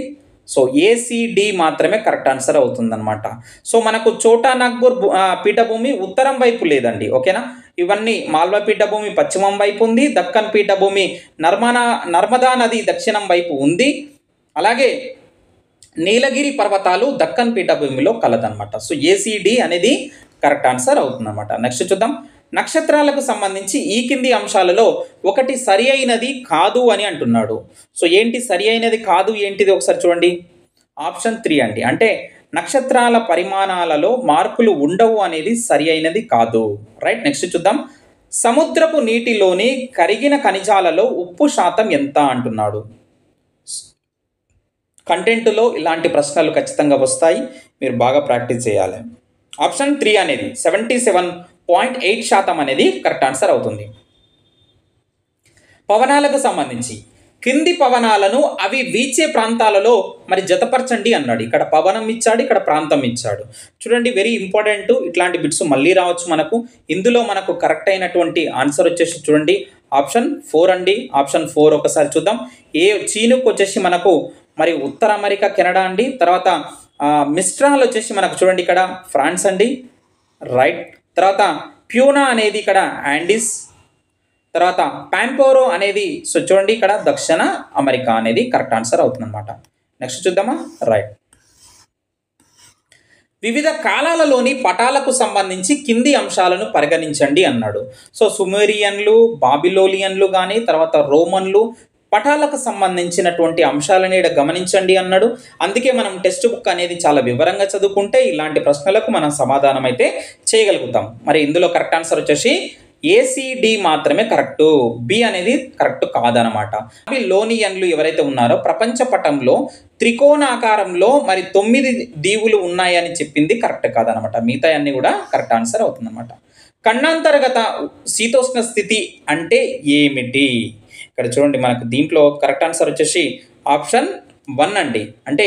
సో ACD మాత్రమే కరెక్ట్ ఆన్సర్ అవుతుందన్నమాట. సో మనకు చోటా నాగ్పూర్ పీఠభూమి ఉత్తరం వైపు లేదండి, ఓకేనా. ఇవన్నీ మాల్వా పీఠభూమి పశ్చిమం వైపు ఉంది, దక్కన్ పీఠభూమి నర్మదా నది దక్షిణం వైపు ఉంది, అలాగే నీలగిరి పర్వతాలు దక్కన్ పీఠభూమిలో కలదనమాట. సో ACD అనేది కరెక్ట్ ఆన్సర్ అవుతుందన్నమాట. నెక్స్ట్ చూద్దాం. నక్షత్రాలకు సంబంధించి ఈ కింది అంశాలలో ఒకటి సరి అయినది కాదు అని అంటున్నాడు. సో ఏంటి సరి అయినది కాదు ఏంటిది ఒకసారి చూడండి. ఆప్షన్ 3 అండి. అంటే నక్షత్రాల పరిమాణాలలో మార్పులు ఉండవు అనేది సరి అయినది కాదు, రైట్. నెక్స్ట్ చూద్దాం. సముద్రపు నీటిలోని కరిగిన ఖనిజాలలో ఉప్పు శాతం ఎంత అంటున్నాడు. కంటెంట్లో ఇలాంటి ప్రశ్నలు ఖచ్చితంగా వస్తాయి, మీరు బాగా ప్రాక్టీస్ చేయాలి. ఆప్షన్ 3 అనేది 77.8% అనేది కరెక్ట్ ఆన్సర్ అవుతుంది. పవనాలకు సంబంధించి కింది పవనాలను అవి వీచే ప్రాంతాలలో మరి జతపరచండి అన్నాడు. ఇక్కడ పవనం ఇచ్చాడు, ఇక్కడ ప్రాంతం ఇచ్చాడు. చూడండి, వెరీ ఇంపార్టెంట్. ఇట్లాంటి బిట్స్ మళ్ళీ రావచ్చు మనకు. ఇందులో మనకు కరెక్ట్ అయినటువంటి ఆన్సర్ వచ్చేసి చూడండి ఆప్షన్ 4 అండి. ఆప్షన్ 4 ఒకసారి చూద్దాం. చీనుకు వచ్చేసి మనకు మరి ఉత్తర అమెరికా, కెనడా అండి. తర్వాత మిస్ట్రాల్ వచ్చేసి మనకు చూడండి ఇక్కడ ఫ్రాన్స్ అండి, రైట్. తర్వాత ప్యూనా అనేది ఇక్కడ ఆండీస్. తర్వాత పాంపోరో అనేది సో చూడండి ఇక్కడ దక్షిణ అమెరికా అనేది కరెక్ట్ ఆన్సర్ అవుతుంది అనమాట. నెక్స్ట్ చూద్దామా, రైట్. వివిధ కాలాలలోని పటాలకు సంబంధించి కింది అంశాలను పరిగణించండి అన్నాడు. సో సుమేరియన్లు, బాబిలోనియన్లు కానీ తర్వాత రోమన్లు పటాలకు సంబంధించినటువంటి అంశాలని ఇక్కడ గమనించండి అన్నాడు. అందుకే మనం టెక్స్ట్ బుక్ అనేది చాలా వివరంగా చదువుకుంటే ఇలాంటి ప్రశ్నలకు మనం సమాధానం అయితే చేయగలుగుతాం. మరి ఇందులో కరెక్ట్ ఆన్సర్ వచ్చేసి ACD మాత్రమే కరెక్ట్, B అనేది కరెక్ట్ కాదనమాట. బాబిలోనియన్లు ఎవరైతే ఉన్నారో ప్రపంచ పటంలో త్రికోణాకారంలో మరి 9 దీవులు ఉన్నాయని చెప్పింది కరెక్ట్ కాదనమాట. మిగతా అన్ని కూడా కరెక్ట్ ఆన్సర్ అవుతుందన్నమాట. ఖండాంతర్గత శీతోష్ణ స్థితి అంటే ఏమిటి? ఇక్కడ చూడండి మనకు దీంట్లో కరెక్ట్ ఆన్సర్ వచ్చేసి ఆప్షన్ 1 అండి. అంటే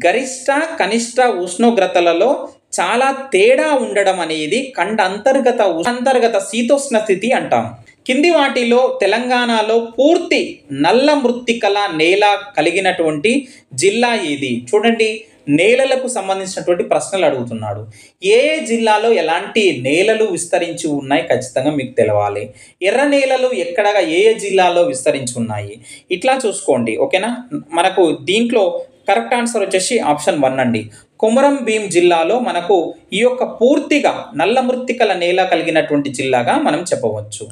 గరిష్ట కనిష్ట ఉష్ణోగ్రతలలో చాలా తేడా ఉండడం అనేది అంతర్గత శీతోష్ణ స్థితి అంటాం. కింది వాటిలో తెలంగాణలో పూర్తి నల్ల మృత్తికల నేల కలిగినటువంటి జిల్లా ఏది? చూడండి, నేలలకు సంబంధించినటువంటి ప్రశ్నలు అడుగుతున్నాడు. ఏ ఏ జిల్లాలో ఎలాంటి నేలలు విస్తరించి ఉన్నాయి ఖచ్చితంగా మీకు తెలవాలి. ఎర్ర నేలలు ఎక్కడగా ఏ ఏ జిల్లాలో విస్తరించి ఉన్నాయి ఇట్లా చూసుకోండి. ఓకేనా, మనకు దీంట్లో కరెక్ట్ ఆన్సర్ వచ్చేసి ఆప్షన్ 1 అండి. కొమరం భీం జిల్లాలో మనకు ఈ యొక్క పూర్తిగా నల్ల మృత్తికల నేల కలిగినటువంటి జిల్లాగా మనం చెప్పవచ్చు.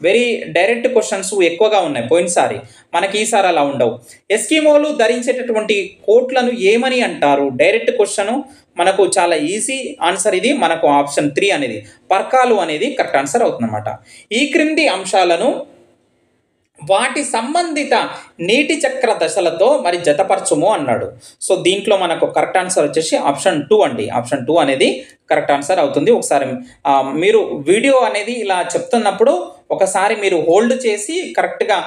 వెరీ డైరెక్ట్ క్వశ్చన్స్ ఎక్కువగా ఉన్నాయి పోయినసారి, మనకి ఈసారి అలా ఉండవు. ఎస్కిమోలు ధరించేటటువంటి కోట్లను ఏమని అంటారు? డైరెక్ట్ క్వశ్చన్, మనకు చాలా ఈజీ ఆన్సర్ ఇది. మనకు ఆప్షన్ 3 అనేది పర్కాలు అనేది కరెక్ట్ ఆన్సర్ అవుతుందన్నమాట. ఈ క్రింది అంశాలను వాటి సంబంధిత నీటి చక్ర దశలతో మరి జతపరచుము అన్నాడు. సో దీంట్లో మనకు కరెక్ట్ ఆన్సర్ వచ్చేసి ఆప్షన్ 2 అండి. ఆప్షన్ 2 అనేది కరెక్ట్ ఆన్సర్ అవుతుంది. ఒకసారి మీరు వీడియో అనేది ఇలా చెప్తున్నప్పుడు ఒకసారి మీరు హోల్డ్ చేసి కరెక్ట్గా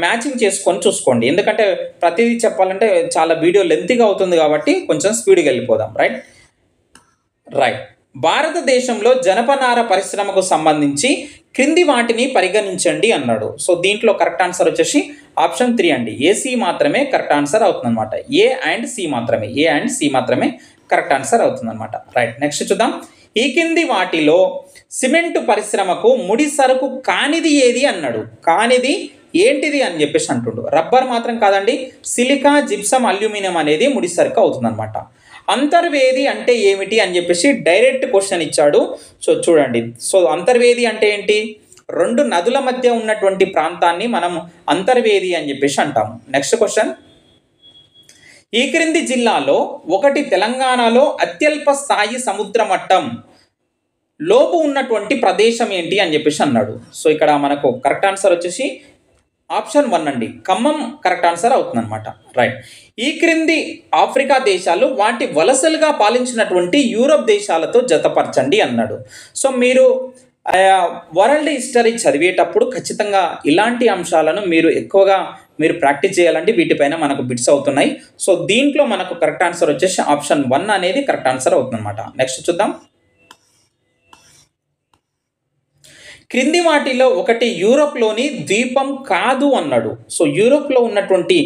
మ్యాచింగ్ చేసుకొని చూసుకోండి. ఎందుకంటే ప్రతిదీ చెప్పాలంటే చాలా వీడియో లెంతీగా అవుతుంది కాబట్టి కొంచెం స్పీడ్గా వెళ్ళిపోదాం. రైట్. భారతదేశంలో జనపనార పరిశ్రమకు సంబంధించి క్రింది వాటిని పరిగణించండి అన్నాడు. సో దీంట్లో కరెక్ట్ ఆన్సర్ వచ్చేసి ఆప్షన్ 3 అండి. ఏసీ మాత్రమే కరెక్ట్ ఆన్సర్ అవుతుందన్నమాట. ఏ అండ్ సి మాత్రమే కరెక్ట్ ఆన్సర్ అవుతుందన్నమాట. రైట్, నెక్స్ట్ చూద్దాం. ఈ కింది వాటిలో సిమెంట్ పరిశ్రమకు ముడి సరుకు కానిది ఏది అన్నాడు. కానిది ఏంటిది అని చెప్పేసి అంటుండు. రబ్బర్ మాత్రం కాదండి, సిలికా, జిప్సం, అల్యూమినియం అనేది ముడి సరుకు అవుతుందన్నమాట. అంతర్వేది అంటే ఏమిటి అని చెప్పేసి డైరెక్ట్ క్వశ్చన్ ఇచ్చాడు. సో చూడండి, సో అంతర్వేది అంటే ఏంటి? 2 నదుల మధ్య ఉన్నటువంటి ప్రాంతాన్ని మనం అంతర్వేది అని చెప్పేసి అంటాము. నెక్స్ట్ క్వశ్చన్, ఈ క్రింది జిల్లాలో ఒకటి తెలంగాణలో అత్యల్ప స్థాయి సముద్ర మట్టం లోపు ఉన్నటువంటి ప్రదేశం ఏంటి అని చెప్పేసి అన్నాడు. సో ఇక్కడ మనకు కరెక్ట్ ఆన్సర్ వచ్చేసి ఆప్షన్ 1 అండి. ఖమ్మం కరెక్ట్ ఆన్సర్ అవుతుందన్నమాట. రైట్. ఈ క్రింది ఆఫ్రికా దేశాలు వాటి వలసలుగా పాలించినటువంటి యూరోప్ దేశాలతో జతపరచండి అన్నాడు. సో మీరు వరల్డ్ హిస్టరీ చదివేటప్పుడు ఖచ్చితంగా ఇలాంటి అంశాలను మీరు ఎక్కువగా ప్రాక్టీస్ చేయాలంటే వీటిపైన మనకు బిట్స్ అవుతున్నాయి. సో దీంట్లో మనకు కరెక్ట్ ఆన్సర్ వచ్చేసి ఆప్షన్ 1 అనేది కరెక్ట్ ఆన్సర్ అవుతుందన్నమాట. నెక్స్ట్ చూద్దాం. క్రింది వాటిలో ఒకటి యూరోప్లోని ద్వీపం కాదు అన్నాడు. సో యూరోప్లో ఉన్నటువంటి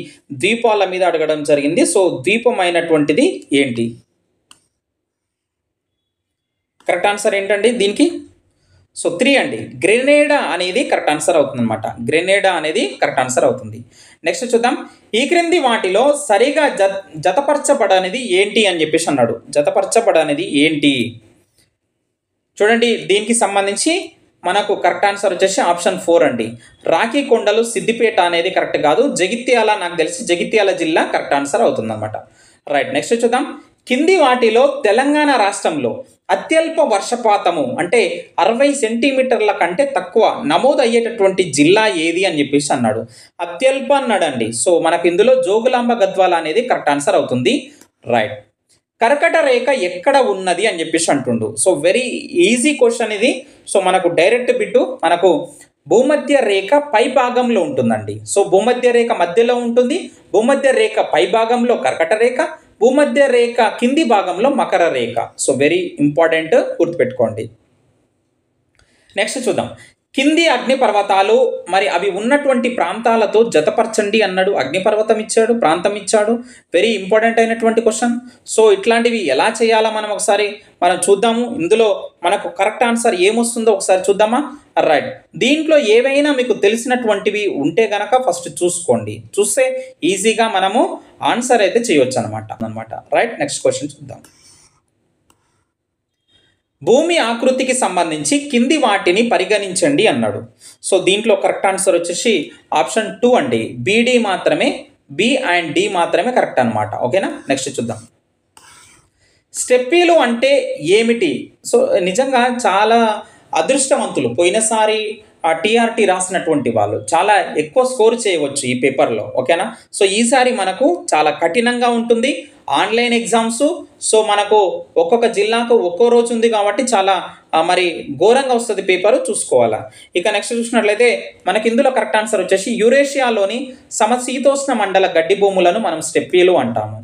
ద్వీపాల మీద అడగడం జరిగింది. సో ద్వీపం అయినటువంటిది ఏంటి? కరెక్ట్ ఆన్సర్ ఏంటండి దీనికి? సో 3 అండి. గ్రెనేడా అనేది కరెక్ట్ ఆన్సర్ అవుతుందన్నమాట. గ్రెనేడా అనేది కరెక్ట్ ఆన్సర్ అవుతుంది. నెక్స్ట్ చూద్దాం. ఈ క్రింది వాటిలో సరిగా జతపరచబడనేది ఏంటి అని చెప్పేసి అన్నాడు. జతపరచబడనేది ఏంటి? చూడండి, దీనికి సంబంధించి మనకు కరెక్ట్ ఆన్సర్ వచ్చేసి ఆప్షన్ 4 అండి. రాఖీ కొండలు, సిద్దిపేట అనేది కరెక్ట్ కాదు. జగిత్యాల, నాకు తెలిసి జగిత్యాల జిల్లా కరెక్ట్ ఆన్సర్ అవుతుందన్నమాట. రైట్, నెక్స్ట్ చూద్దాం. కింది వాటిలో తెలంగాణ రాష్ట్రంలో అత్యల్ప వర్షపాతము అంటే 60 సెంటీమీటర్ల కంటే తక్కువ నమోదు అయ్యేటటువంటి జిల్లా ఏది అని చెప్పేసి అన్నాడు. అత్యల్ప అన్నాడండి. సో మనకు ఇందులో జోగులాంబ గద్వాల అనేది కరెక్ట్ ఆన్సర్ అవుతుంది. రైట్. కర్కట రేఖ ఎక్కడ ఉన్నది అని చెప్పేసి అంటుండు. సో వెరీ ఈజీ క్వశ్చన్ ఇది. సో మనకు డైరెక్ట్ బిట్టు, మనకు భూమధ్య రేఖ పై భాగంలో ఉంటుందండి. సో భూమధ్య రేఖ మధ్యలో ఉంటుంది, భూమధ్య రేఖ పై భాగంలో కర్కట రేఖ, భూమధ్య రేఖ కింది భాగంలో మకర రేఖ. సో వెరీ ఇంపార్టెంట్, గుర్తుపెట్టుకోండి. నెక్స్ట్ చూద్దాం. కింది అగ్నిపర్వతాలు మరి అవి ఉన్నటువంటి ప్రాంతాలతో జతపరచండి అన్నాడు. అగ్నిపర్వతం ఇచ్చాడు, ప్రాంతం ఇచ్చాడు. వెరీ ఇంపార్టెంట్ అయినటువంటి క్వశ్చన్. సో ఇట్లాంటివి ఎలా చేయాలో మనం చూద్దాము. ఇందులో మనకు కరెక్ట్ ఆన్సర్ ఏమొస్తుందో ఒకసారి చూద్దామా? రైట్. దీంట్లో ఏవైనా మీకు తెలిసినటువంటివి ఉంటే గనక ఫస్ట్ చూసుకోండి. చూస్తే ఈజీగా మనము ఆన్సర్ అయితే చేయొచ్చు అనమాట. రైట్, నెక్స్ట్ క్వశ్చన్ చూద్దాం. భూమి ఆకృతికి సంబంధించి కింది వాటిని పరిగణించండి అన్నాడు. సో దీంట్లో కరెక్ట్ ఆన్సర్ వచ్చేసి ఆప్షన్ 2 అండి. బి అండ్ డి మాత్రమే కరెక్ట్ అనమాట. ఓకేనా, నెక్స్ట్ చూద్దాం. స్టెప్పీలు అంటే ఏమిటి? సో నిజంగా చాలా అదృష్టవంతులు. పోయినసారి టీఆర్టీ రాసినటువంటి వాళ్ళు చాలా ఎక్కువ స్కోర్ చేయవచ్చు ఈ పేపర్లో. ఓకేనా, సో ఈసారి మనకు చాలా కఠినంగా ఉంటుంది. Online exams. సో మనకు ఒక్కొక్క జిల్లాకు ఒక్కో రోజు ఉంది కాబట్టి చాలా మరి ఘోరంగా వస్తుంది పేపర్, చూసుకోవాలా. ఇక నెక్స్ట్ చూసినట్లయితే మనకి ఇందులో కరెక్ట్ ఆన్సర్ వచ్చేసి యురేషియాలోని సమశీతోష్ణ మండల గడ్డి భూములను మనం స్టెప్పీలు అంటాము.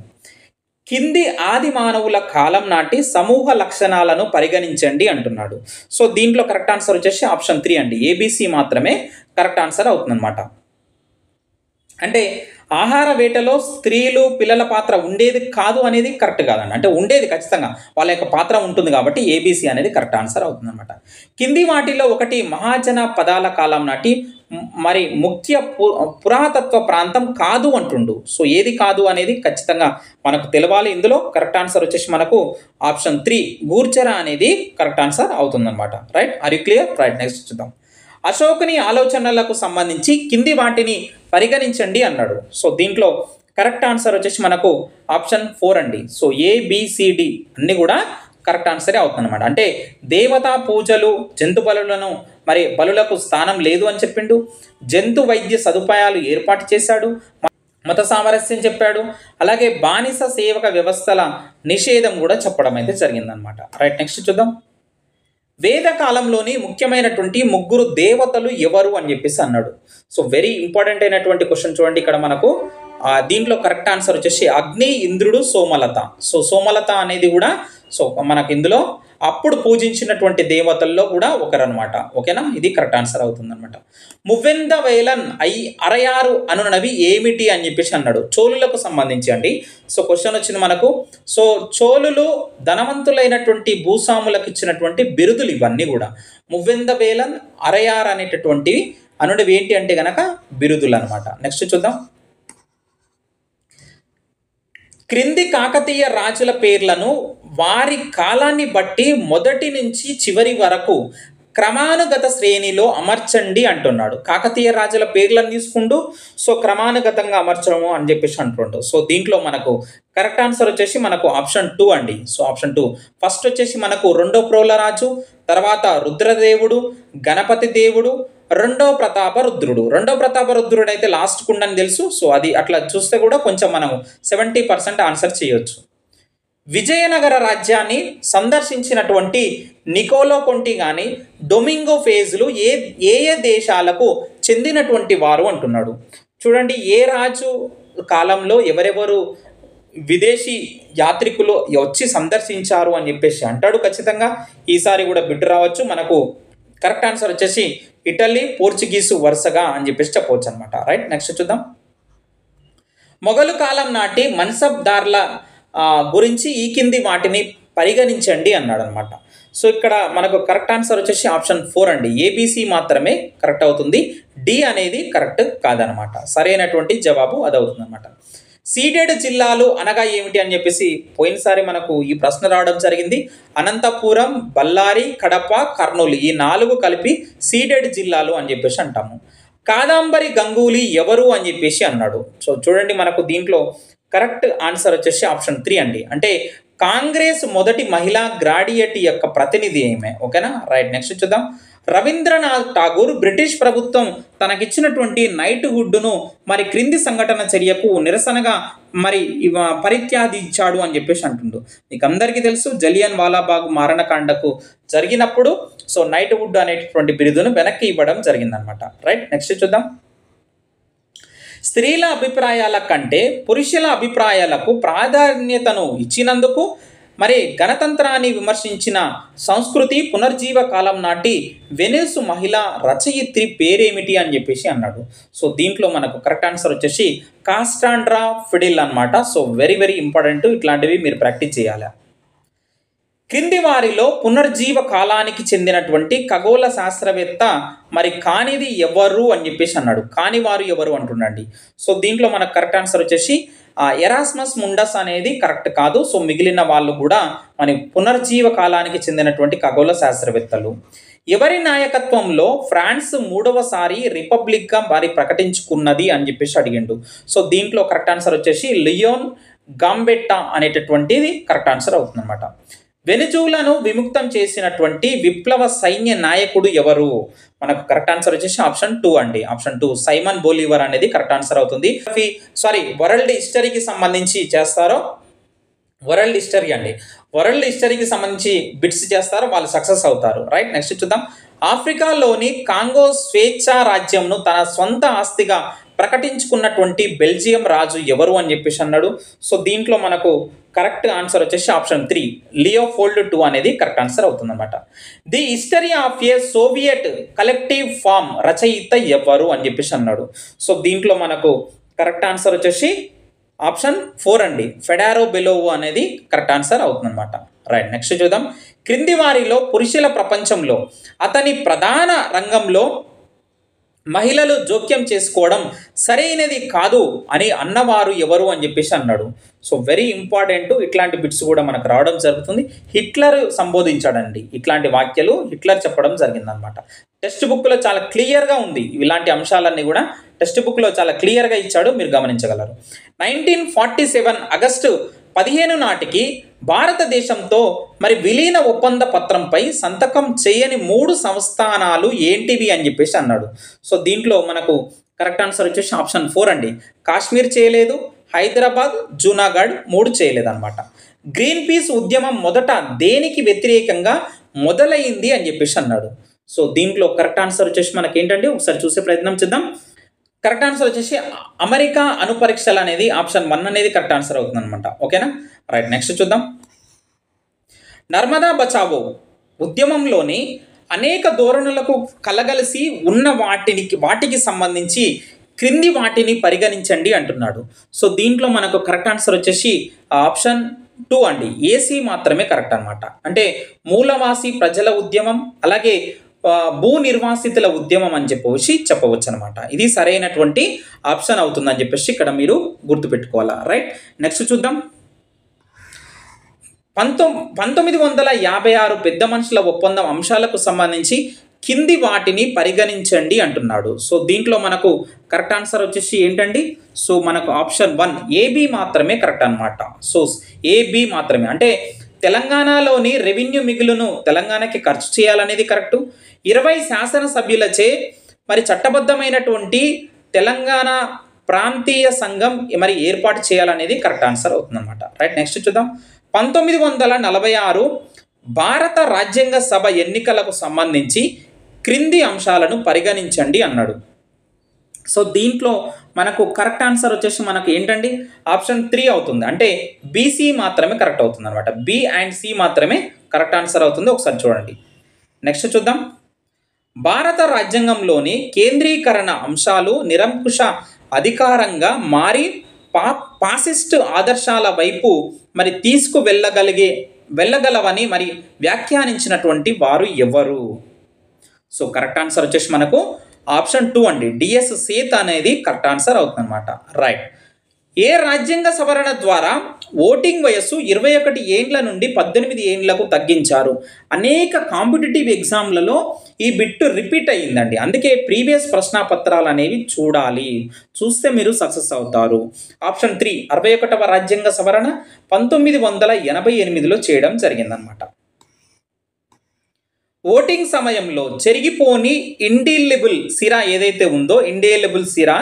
కింది ఆది మానవుల కాలం నాటి సమూహ లక్షణాలను పరిగణించండి అంటున్నాడు. సో దీంట్లో కరెక్ట్ ఆన్సర్ వచ్చేసి ఆప్షన్ 3 అండి. ఏబిసి మాత్రమే కరెక్ట్ ఆన్సర్ అవుతుందన్నమాట. అంటే ఆహార వేటలో స్త్రీలు పిల్లల పాత్ర ఉండేది కాదు అనేది కరెక్ట్ కాదండి. అంటే ఉండేది ఖచ్చితంగా, వాళ్ళ యొక్క పాత్ర ఉంటుంది కాబట్టి ఏబీసీ అనేది కరెక్ట్ ఆన్సర్ అవుతుంది అనమాట. కింది వాటిలో ఒకటి మహాజన పదాల కాలం నాటి మరి ముఖ్య పురాతత్వ ప్రాంతం కాదు అంటుండు. సో ఏది కాదు అనేది ఖచ్చితంగా మనకు తెలవాలి. ఇందులో కరెక్ట్ ఆన్సర్ వచ్చేసి మనకు ఆప్షన్ 3 గూర్జర అనేది కరెక్ట్ ఆన్సర్ అవుతుందన్నమాట. Right, are you clear? Right, next చూద్దాం. అశోకుని ఆలోచనలకు సంబంధించి కింది వాటిని పరిగణించండి అన్నాడు. సో దీంట్లో కరెక్ట్ ఆన్సర్ వచ్చేసి మనకు ఆప్షన్ 4 అండి. సో ఏబిసిడి అన్నీ కూడా కరెక్ట్ ఆన్సరే అవుతుందన్నమాట. అంటే దేవతా పూజలు, జంతు బలులను మరి బలులకు స్థానం లేదు అని చెప్పిండు, జంతు వైద్య సదుపాయాలు ఏర్పాటు చేశాడు, మత సామరస్యం చెప్పాడు, అలాగే బానిస సేవక వ్యవస్థల నిషేధం కూడా చెప్పడం అయితే జరిగిందనమాట. రైట్, నెక్స్ట్ చూద్దాం. వేద కాలంలోని ముఖ్యమైనటువంటి 3 దేవతలు ఎవరు అని చెప్పేసి అన్నాడు. సో వెరీ ఇంపార్టెంట్ అయినటువంటి క్వశ్చన్ చూడండి. ఇక్కడ మనకు దీంట్లో కరెక్ట్ ఆన్సర్ వచ్చేసి అగ్ని, ఇంద్రుడు, సోమలత. సో సోమలత అనేది కూడా సో మనకి ఇందులో అప్పుడు పూజించినటువంటి దేవతల్లో కూడా ఒకరనమాట. ఓకేనా, ఇది కరెక్ట్ ఆన్సర్ అవుతుంది అనమాట. మువ్వెంద వేలన్ అరయారు అనునవి ఏమిటి అని చెప్పేసి అన్నాడు. చోళులకు సంబంధించి అండి. సో క్వశ్చన్ వచ్చింది మనకు. సో చోళులు ధనవంతులైనటువంటి భూస్వాములకు ఇచ్చినటువంటి బిరుదులు ఇవన్నీ కూడా. మువ్వెంద వేలన్ అరయార్ అనేటటువంటివి అనునవి ఏంటి అంటే గనక బిరుదులు అనమాట. నెక్స్ట్ చూద్దాం. క్రింది కాకతీయ రాజుల పేర్లను వారి కాలాన్ని బట్టి మొదటి నుంచి చివరి వరకు క్రమానుగత శ్రేణిలో అమర్చండి అంటున్నాడు. కాకతీయ రాజుల పేర్లను తీసుకుంటూ సో క్రమానుగతంగా అమర్చడము అని చెప్పేసి అంటుండు. సో దీంట్లో మనకు కరెక్ట్ ఆన్సర్ వచ్చేసి మనకు ఆప్షన్ 2 అండి. సో ఆప్షన్ 2 ఫస్ట్ వచ్చేసి మనకు రెండో ప్రోలరాజు, తర్వాత రుద్రదేవుడు, గణపతి దేవుడు, రెండో ప్రతాపరుద్రుడు. రెండో ప్రతాపరుద్రుడు అయితే లాస్ట్ కుండని తెలుసు. సో అది అట్లా చూస్తే కూడా కొంచెం మనం 70% ఆన్సర్ చేయొచ్చు. విజయనగర రాజ్యాన్ని సందర్శించినటువంటి నికోలో కొంటి కానీ డొమింగో ఫేజులు ఏ ఏ దేశాలకు చెందినటువంటి వారు అంటున్నాడు. చూడండి, ఏ రాజు కాలంలో ఎవరెవరు విదేశీ యాత్రికులు వచ్చి సందర్శించారు అని చెప్పేసి అంటాడు. ఖచ్చితంగా ఈసారి కూడా బిట్టు రావచ్చు. మనకు కరెక్ట్ ఆన్సర్ వచ్చేసి ఇటలీ, పోర్చుగీసు వరుసగా అని చెప్పేసి చెప్పవచ్చు అనమాట. రైట్, నెక్స్ట్ చూద్దాం. మొఘలు కాలం నాటి మన్సబ్దార్ల గురించి ఈ కింది వాటిని పరిగణించండి అన్నాడు అనమాట. సో ఇక్కడ మనకు కరెక్ట్ ఆన్సర్ వచ్చేసి ఆప్షన్ 4 అండి. ఏబిసి మాత్రమే కరెక్ట్ అవుతుంది, డి అనేది కరెక్ట్ కాదనమాట. సరైనటువంటి జవాబు అది అవుతుంది అనమాట. సీడెడ్ జిల్లాలు అనగా ఏమిటి అని చెప్పేసి పోయినసారి మనకు ఈ ప్రశ్న రావడం జరిగింది. అనంతపురం, బళ్ళారి, కడప, కర్నూలు ఈ 4 కలిపి సీడెడ్ జిల్లాలు అని చెప్పేసి అంటాము. కాదంబరి గంగూలీ ఎవరు అని చెప్పేసి అన్నాడు. సో చూడండి, మనకు దీంట్లో కరెక్ట్ ఆన్సర్ వచ్చేసి ఆప్షన్ 3 అండి. అంటే కాంగ్రెస్ మొదటి మహిళా గ్రాడ్యుయేట్ యొక్క ప్రతినిధి ఏమే. ఓకేనా, రైట్, నెక్స్ట్ చూద్దాం. రవీంద్రనాథ్ ఠాగూర్ బ్రిటిష్ ప్రభుత్వం తనకిచ్చినటువంటి నైట్హుడ్ను మరి క్రింది సంఘటన చర్యకు నిరసనగా మరి పరిత్యాదించాడు అని చెప్పేసి అంటుండు. మీకు అందరికీ తెలుసు, జలియన్ వాలాబాగ్ మారణకాండకు జరిగినప్పుడు సో నైట్హుడ్ అనేటటువంటి బిరుదును వెనక్కి ఇవ్వడం జరిగిందనమాట. రైట్, నెక్స్ట్ చూద్దాం. స్త్రీల అభిప్రాయాల కంటే పురుషుల అభిప్రాయాలకు ప్రాధాన్యతను ఇచ్చినందుకు మరి గణతంత్రాన్ని విమర్శించిన సంస్కృతి పునర్జీవ కాలం నాటి వెనిస్ మహిళా రచయిత్రి పేరేమిటి అని చెప్పేసి అన్నాడు. సో దీంట్లో మనకు కరెక్ట్ ఆన్సర్ వచ్చేసి కాస్టాండ్రా ఫిడిల్ అనమాట. సో వెరీ వెరీ ఇంపార్టెంట్, ఇట్లాంటివి మీరు ప్రాక్టీస్ చేయాలి. క్రింది వారిలో పునర్జీవ కాలానికి చెందినటువంటి ఖగోళ శాస్త్రవేత్త మరి కానిది ఎవరు అని చెప్పేసి అన్నాడు. కాని వారు ఎవరు అంటుండండి. సో దీంట్లో మనకు కరెక్ట్ ఆన్సర్ వచ్చేసి ఎరాస్మస్ ముండస్ అనేది కరెక్ట్ కాదు. సో మిగిలిన వాళ్ళు కూడా మన పునర్జీవ కాలానికి చెందినటువంటి ఖగోళ శాస్త్రవేత్తలు. ఎవరి నాయకత్వంలో ఫ్రాన్స్ 3వసారి రిపబ్లిక్గా మరి ప్రకటించుకున్నది అని చెప్పేసి అడిగిండు. సో దీంట్లో కరెక్ట్ ఆన్సర్ వచ్చేసి లియోన్ గాంబెట్టా అనేటటువంటిది కరెక్ట్ ఆన్సర్ అవుతుంది అనమాట. వెనుజులాను విముక్తం చేసినటువంటి విప్లవ సైన్య నాయకుడు ఎవరు? మనకు కరెక్ట్ ఆన్సర్ వచ్చేసి ఆప్షన్ 2 అండి. ఆప్షన్ 2 సైమన్ బోలివర్ అనేది కరెక్ట్ ఆన్సర్ అవుతుంది. వరల్డ్ హిస్టరీకి సంబంధించి చేస్తారో వరల్డ్ హిస్టరీ అండి, వరల్డ్ హిస్టరీకి సంబంధించి బిట్స్ చేస్తారో వాళ్ళు సక్సెస్ అవుతారు. రైట్, నెక్స్ట్ చూద్దాం. ఆఫ్రికాలోని కాంగో స్వేచ్ఛా రాజ్యంను తన సొంత ఆస్తిగా ప్రకటించుకున్నటువంటి బెల్జియం రాజు ఎవరు అని చెప్పేసి అన్నాడు. సో దీంట్లో మనకు కరెక్ట్ ఆన్సర్ వచ్చేసి ఆప్షన్ 3 లియోపోల్డ్ II అనేది కరెక్ట్ ఆన్సర్ అవుతుంది అనమాట. The history of a Soviet collective farm రచయిత ఎవరు అని చెప్పేసి అన్నాడు. సో దీంట్లో మనకు కరెక్ట్ ఆన్సర్ వచ్చేసి ఆప్షన్ 4 అండి. ఫెడారో బెలోవో అనేది కరెక్ట్ ఆన్సర్ అవుతుందన్నమాట. రైట్, నెక్స్ట్ చూద్దాం. క్రింది వారిలో పురుషుల ప్రపంచంలో అతని ప్రధాన రంగంలో మహిళలు జోక్యం చేసుకోవడం సరైనది కాదు అని అన్నవారు ఎవరు అని చెప్పేసి అన్నాడు. సో వెరీ ఇంపార్టెంట్, ఇట్లాంటి బిట్స్ కూడా మనకు రావడం జరుగుతుంది. హిట్లర్ సంబోధించాడండి, ఇట్లాంటి వాక్యాలు హిట్లర్ చెప్పడం జరిగిందనమాట. టెక్స్ట్ బుక్లో చాలా క్లియర్గా ఉంది, ఇలాంటి అంశాలన్నీ కూడా టెక్స్ట్ బుక్లో చాలా క్లియర్గా ఇచ్చాడు, మీరు గమనించగలరు. 1947 ఆగస్టు 15 నాటికి భారతదేశంతో మరి విలీన ఒప్పంద పత్రంపై సంతకం చేయని 3 సంస్థానాలు ఏంటివి అని చెప్పేసి అన్నాడు. సో దీంట్లో మనకు కరెక్ట్ ఆన్సర్ వచ్చేసి ఆప్షన్ 4 అండి. కాశ్మీర్ చేయలేదు, హైదరాబాద్, జూనాగఢ్ 3 చేయలేదు అనమాట. గ్రీన్ పీస్ ఉద్యమం మొదట దేనికి వ్యతిరేకంగా మొదలైంది అని చెప్పేసి అన్నాడు. సో దీంట్లో కరెక్ట్ ఆన్సర్ వచ్చేసి మనకి ఏంటండి, ఒకసారి చూసే ప్రయత్నం చేద్దాం. కరెక్ట్ ఆన్సర్ వచ్చేసి అమెరికా అణుపరీక్షలు అనేది ఆప్షన్ 1 అనేది కరెక్ట్ ఆన్సర్ అవుతుంది అనమాట. ఓకేనా, రైట్, నెక్స్ట్ చూద్దాం. నర్మదా బచావో ఉద్యమంలోని అనేక ధోరణులకు కలగలిసి ఉన్న వాటికి సంబంధించి క్రింది వాటిని పరిగణించండి అంటున్నాడు. సో దీంట్లో మనకు కరెక్ట్ ఆన్సర్ వచ్చేసి ఆప్షన్ 2 అండి. ఏసీ మాత్రమే కరెక్ట్ అనమాట. అంటే మూలవాసి ప్రజల ఉద్యమం, అలాగే భూ నిర్వాసితుల ఉద్యమం అని చెప్పవచ్చు అనమాట. ఇది సరైనటువంటి ఆప్షన్ అవుతుందని చెప్పేసి ఇక్కడ మీరు గుర్తుపెట్టుకోవాలా. రైట్, నెక్స్ట్ చూద్దాం. 1956 పెద్ద మనుషుల ఒప్పందం అంశాలకు సంబంధించి కింది వాటిని పరిగణించండి అంటున్నాడు. సో దీంట్లో మనకు కరెక్ట్ ఆన్సర్ వచ్చేసి ఏంటండి, సో మనకు ఆప్షన్ 1 ఏబి మాత్రమే కరెక్ట్ అనమాట. సో ఏబి మాత్రమే, అంటే తెలంగాణలోని రెవెన్యూ మిగులును తెలంగాణకి ఖర్చు చేయాలనేది కరెక్టు. 20 శాసనసభ్యులచే మరి చట్టబద్ధమైనటువంటి తెలంగాణ ప్రాంతీయ సంఘం మరి ఏర్పాటు చేయాలనేది కరెక్ట్ ఆన్సర్ అవుతుందన్నమాట. రైట్, నెక్స్ట్ చూద్దాం. 1946 భారత రాజ్యాంగ సభ ఎన్నికలకు సంబంధించి క్రింది అంశాలను పరిగణించండి అన్నాడు. సో దీంట్లో మనకు కరెక్ట్ ఆన్సర్ వచ్చేసి మనకు ఏంటండి, ఆప్షన్ 3 అవుతుంది. అంటే బీసీ మాత్రమే కరెక్ట్ అవుతుంది అనమాట. బి అండ్ సి మాత్రమే కరెక్ట్ ఆన్సర్ అవుతుంది. ఒకసారి చూడండి, నెక్స్ట్ చూద్దాం. భారత రాజ్యాంగంలోని కేంద్రీకరణ అంశాలు నిరంకుశ అధికారంగా మారి ఫాసిస్ట్ ఆదర్శాల వైపు మరి వెళ్ళగలవని మరి వ్యాఖ్యానించినటువంటి వారు ఎవరు? సో కరెక్ట్ ఆన్సర్ వచ్చేసి మనకు ఆప్షన్ 2 అండి. డిఎస్ సేత్ అనేది కరెక్ట్ ఆన్సర్ అవుతుంది అనమాట. రైట్, ఏ రాజ్యాంగ సవరణ ద్వారా ఓటింగ్ వయస్సు 21 ఏండ్ల నుండి 18 ఏండ్లకు తగ్గించారు? అనేక కాంపిటేటివ్ ఎగ్జామ్లలో ఈ బిట్టు రిపీట్ అయ్యిందండి. అందుకే ప్రీవియస్ ప్రశ్నాపత్రాలు అనేవి చూడాలి, చూస్తే మీరు సక్సెస్ అవుతారు. ఆప్షన్ 3 61వ రాజ్యాంగ సవరణ 1988లో చేయడం జరిగిందనమాట. ఓటింగ్ సమయంలో చెరిగిపోని ఇండియలబుల్ సిరా ఏదైతే ఉందో, ఇండియలబుల్ సిరా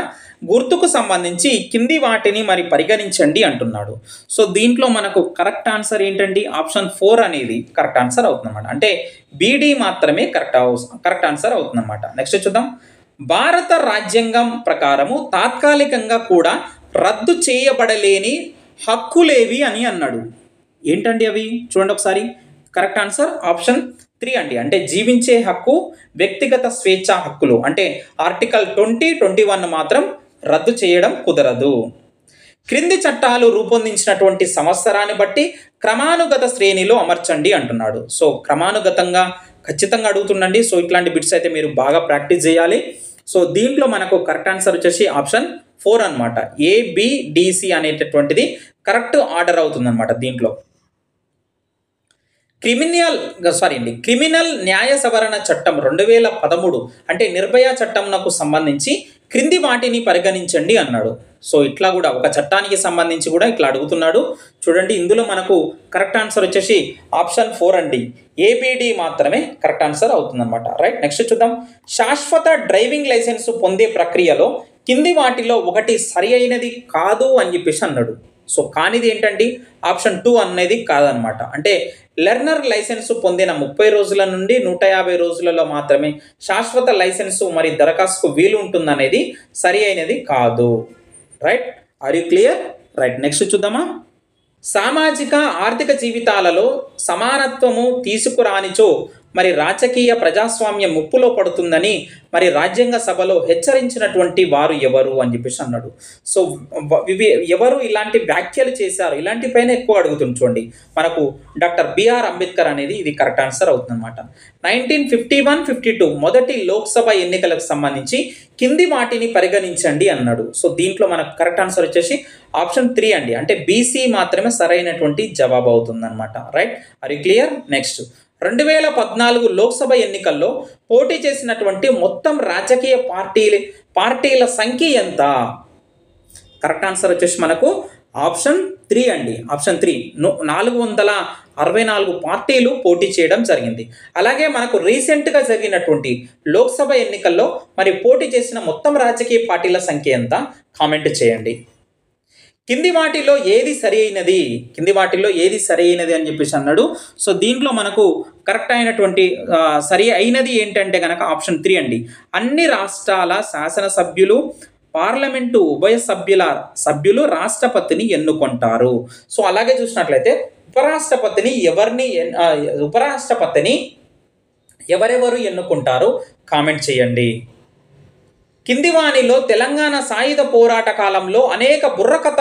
గుర్తుకు సంబంధించి కింది వాటిని మరి పరిగణించండి అంటున్నాడు. సో దీంట్లో మనకు కరెక్ట్ ఆన్సర్ ఏంటండి, ఆప్షన్ 4 అనేది కరెక్ట్ ఆన్సర్ అవుతుందన్నమాట. అంటే బీడీ మాత్రమే కరెక్ట్ ఆన్సర్ అవుతుందన్నమాట. నెక్స్ట్ చూద్దాం. భారత రాజ్యాంగం ప్రకారము తాత్కాలికంగా కూడా రద్దు చేయబడలేని హక్కులేవి అని అన్నాడు. ఏంటండి అవి, చూడండి ఒకసారి. కరెక్ట్ ఆన్సర్ ఆప్షన్ 3 అండి. అంటే జీవించే హక్కు, వ్యక్తిగత స్వేచ్ఛ హక్కులు, అంటే ఆర్టికల్ 20, 21 మాత్రం రద్దు చేయడం కుదరదు. క్రింది చట్టాలు రూపొందించినటువంటి సంవత్సరాన్ని బట్టి క్రమానుగత శ్రేణిలో అమర్చండి అంటున్నాడు. సో క్రమానుగతంగా ఖచ్చితంగా అడుగుతుండండి. సో ఇట్లాంటి బిట్స్ అయితే మీరు బాగా ప్రాక్టీస్ చేయాలి. సో దీంట్లో మనకు కరెక్ట్ ఆన్సర్ వచ్చేసి ఆప్షన్ 4 అనమాట. ఏబిడిసి అనేటటువంటిది కరెక్ట్ ఆర్డర్ అవుతుందన్నమాట. దీంట్లో క్రిమినల్ న్యాయ సవరణ చట్టం 2013 అంటే నిర్భయ చట్టంకు సంబంధించి క్రింది వాటిని పరిగణించండి అన్నాడు. సో ఇట్లా కూడా ఒక చట్టానికి సంబంధించి కూడా ఇట్లా అడుగుతున్నాడు. చూడండి, ఇందులో మనకు కరెక్ట్ ఆన్సర్ వచ్చేసి ఆప్షన్ 4 అండి. ఏబిడి మాత్రమే కరెక్ట్ ఆన్సర్ అవుతుందన్నమాట. రైట్, నెక్స్ట్ చూద్దాం. శాశ్వత డ్రైవింగ్ లైసెన్స్ పొందే ప్రక్రియలో కింది వాటిలో ఒకటి సరి అయినది కాదు అని చెప్పేసి అన్నాడు. సో కానిది ఏంటండి, ఆప్షన్ 2 అనేది కాదనమాట. అంటే లెర్నర్ లైసెన్సు పొందిన 30 రోజుల నుండి 150 రోజులలో మాత్రమే శాశ్వత లైసెన్సు మరి దరఖాస్తుకు వీలు ఉంటుందనేది సరి అయినది కాదు. Right, are you clear? Right, next చూద్దామా. సామాజిక ఆర్థిక జీవితాలలో సమానత్వము తీసుకురానిచో మరి రాజకీయ ప్రజాస్వామ్యం ముప్పులో పడుతుందని మరి రాజ్యాంగ సభలో హెచ్చరించినటువంటి వారు ఎవరు అని చెప్పేసి అన్నాడు. సో ఎవరు ఇలాంటి వ్యాఖ్యలు చేశారు, ఇలాంటి పైన ఎక్కువ అడుగుతుంది చూడండి. మనకు డాక్టర్ బిఆర్ అంబేద్కర్ అనేది ఇది కరెక్ట్ ఆన్సర్ అవుతుంది అనమాట. 1951-52 మొదటి లోక్సభ ఎన్నికలకు సంబంధించి కింది వాటిని పరిగణించండి అన్నాడు. సో దీంట్లో మనకు కరెక్ట్ ఆన్సర్ వచ్చేసి ఆప్షన్ 3 అండి. అంటే బీసీ మాత్రమే సరైనటువంటి జవాబు అవుతుంది అనమాట. Right, are you clear? Next, 2014 Lok Sabha ఎన్నికల్లో పోటీ చేసినటువంటి మొత్తం రాజకీయ పార్టీల సంఖ్య ఎంత? కరెక్ట్ ఆన్సర్ వచ్చేసి మనకు ఆప్షన్ 3 అండి. ఆప్షన్ 3 464 పార్టీలు పోటీ చేయడం జరిగింది. అలాగే మనకు రీసెంట్గా జరిగినటువంటి లోక్సభ ఎన్నికల్లో మరి పోటీ చేసిన మొత్తం రాజకీయ పార్టీల సంఖ్య ఎంత? కామెంట్ చేయండి. కింది వాటిలో ఏది సరి అయినది అని చెప్పేసి అన్నాడు. సో దీంట్లో మనకు కరెక్ట్ అయినటువంటి సరి అయినది ఏంటంటే కనుక ఆప్షన్ 3 అండి. అన్ని రాష్ట్రాల శాసనసభ్యులు పార్లమెంటు ఉభయ సభ్యులు రాష్ట్రపతిని ఎన్నుకుంటారు. సో అలాగే చూసినట్లయితే ఉపరాష్ట్రపతిని ఎవరెవరు ఎన్నుకుంటారు? కామెంట్ చేయండి. కింది వాణిలో తెలంగాణ సాయుధ పోరాట కాలంలో అనేక బుర్రకథ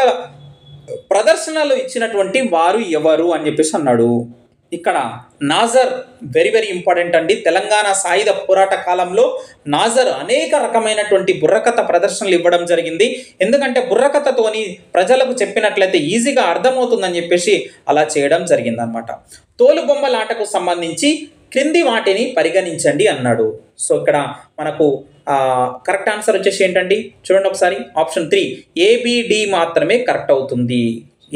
ప్రదర్శనలు ఇచ్చినటువంటి వారు ఎవరు అని చెప్పేసి అన్నాడు. ఇక్కడ నాజర్ వెరీ వెరీ ఇంపార్టెంట్ అండి. తెలంగాణ సాయుధ పోరాట కాలంలో నాజర్ అనేక రకమైనటువంటి బుర్రకథ ప్రదర్శనలు ఇవ్వడం జరిగింది. ఎందుకంటే బుర్రకథతోని ప్రజలకు చెప్పినట్లయితే ఈజీగా అర్థమవుతుందని చెప్పేసి అలా చేయడం జరిగింది అనమాట. తోలుబొమ్మలాటకు సంబంధించి క్రింది వాటిని పరిగణించండి అన్నాడు. సో ఇక్కడ మనకు కరెక్ట్ ఆన్సర్ వచ్చేసి ఏంటండి చూడండి ఒకసారి. ఆప్షన్ 3 ఏబిడి మాత్రమే కరెక్ట్ అవుతుంది.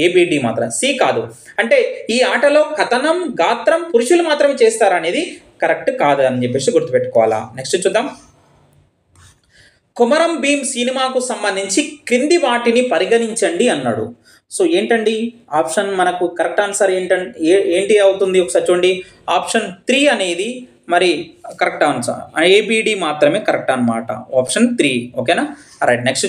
ఏబిడి మాత్రం, సి కాదు. అంటే ఈ ఆటలో కథనం గాత్రం పురుషులు మాత్రమే చేస్తారనేది కరెక్ట్ కాదు అని చెప్పేసి గుర్తుపెట్టుకోవాలా. నెక్స్ట్ చూద్దాం. కొమరం భీం సినిమాకు సంబంధించి క్రింది వాటిని పరిగణించండి అన్నాడు. సో ఏంటండి ఆప్షన్ మనకు కరెక్ట్ ఆన్సర్ ఏంటి అవుతుంది ఒకసారి చూడండి. ఆప్షన్ 3 అనేది మరి కరెక్ట్ ఆన్సర్. ఏబిడి మాత్రమే కరెక్ట్ అనమాట. ఆప్షన్ 3 ఓకేనా. Right, next.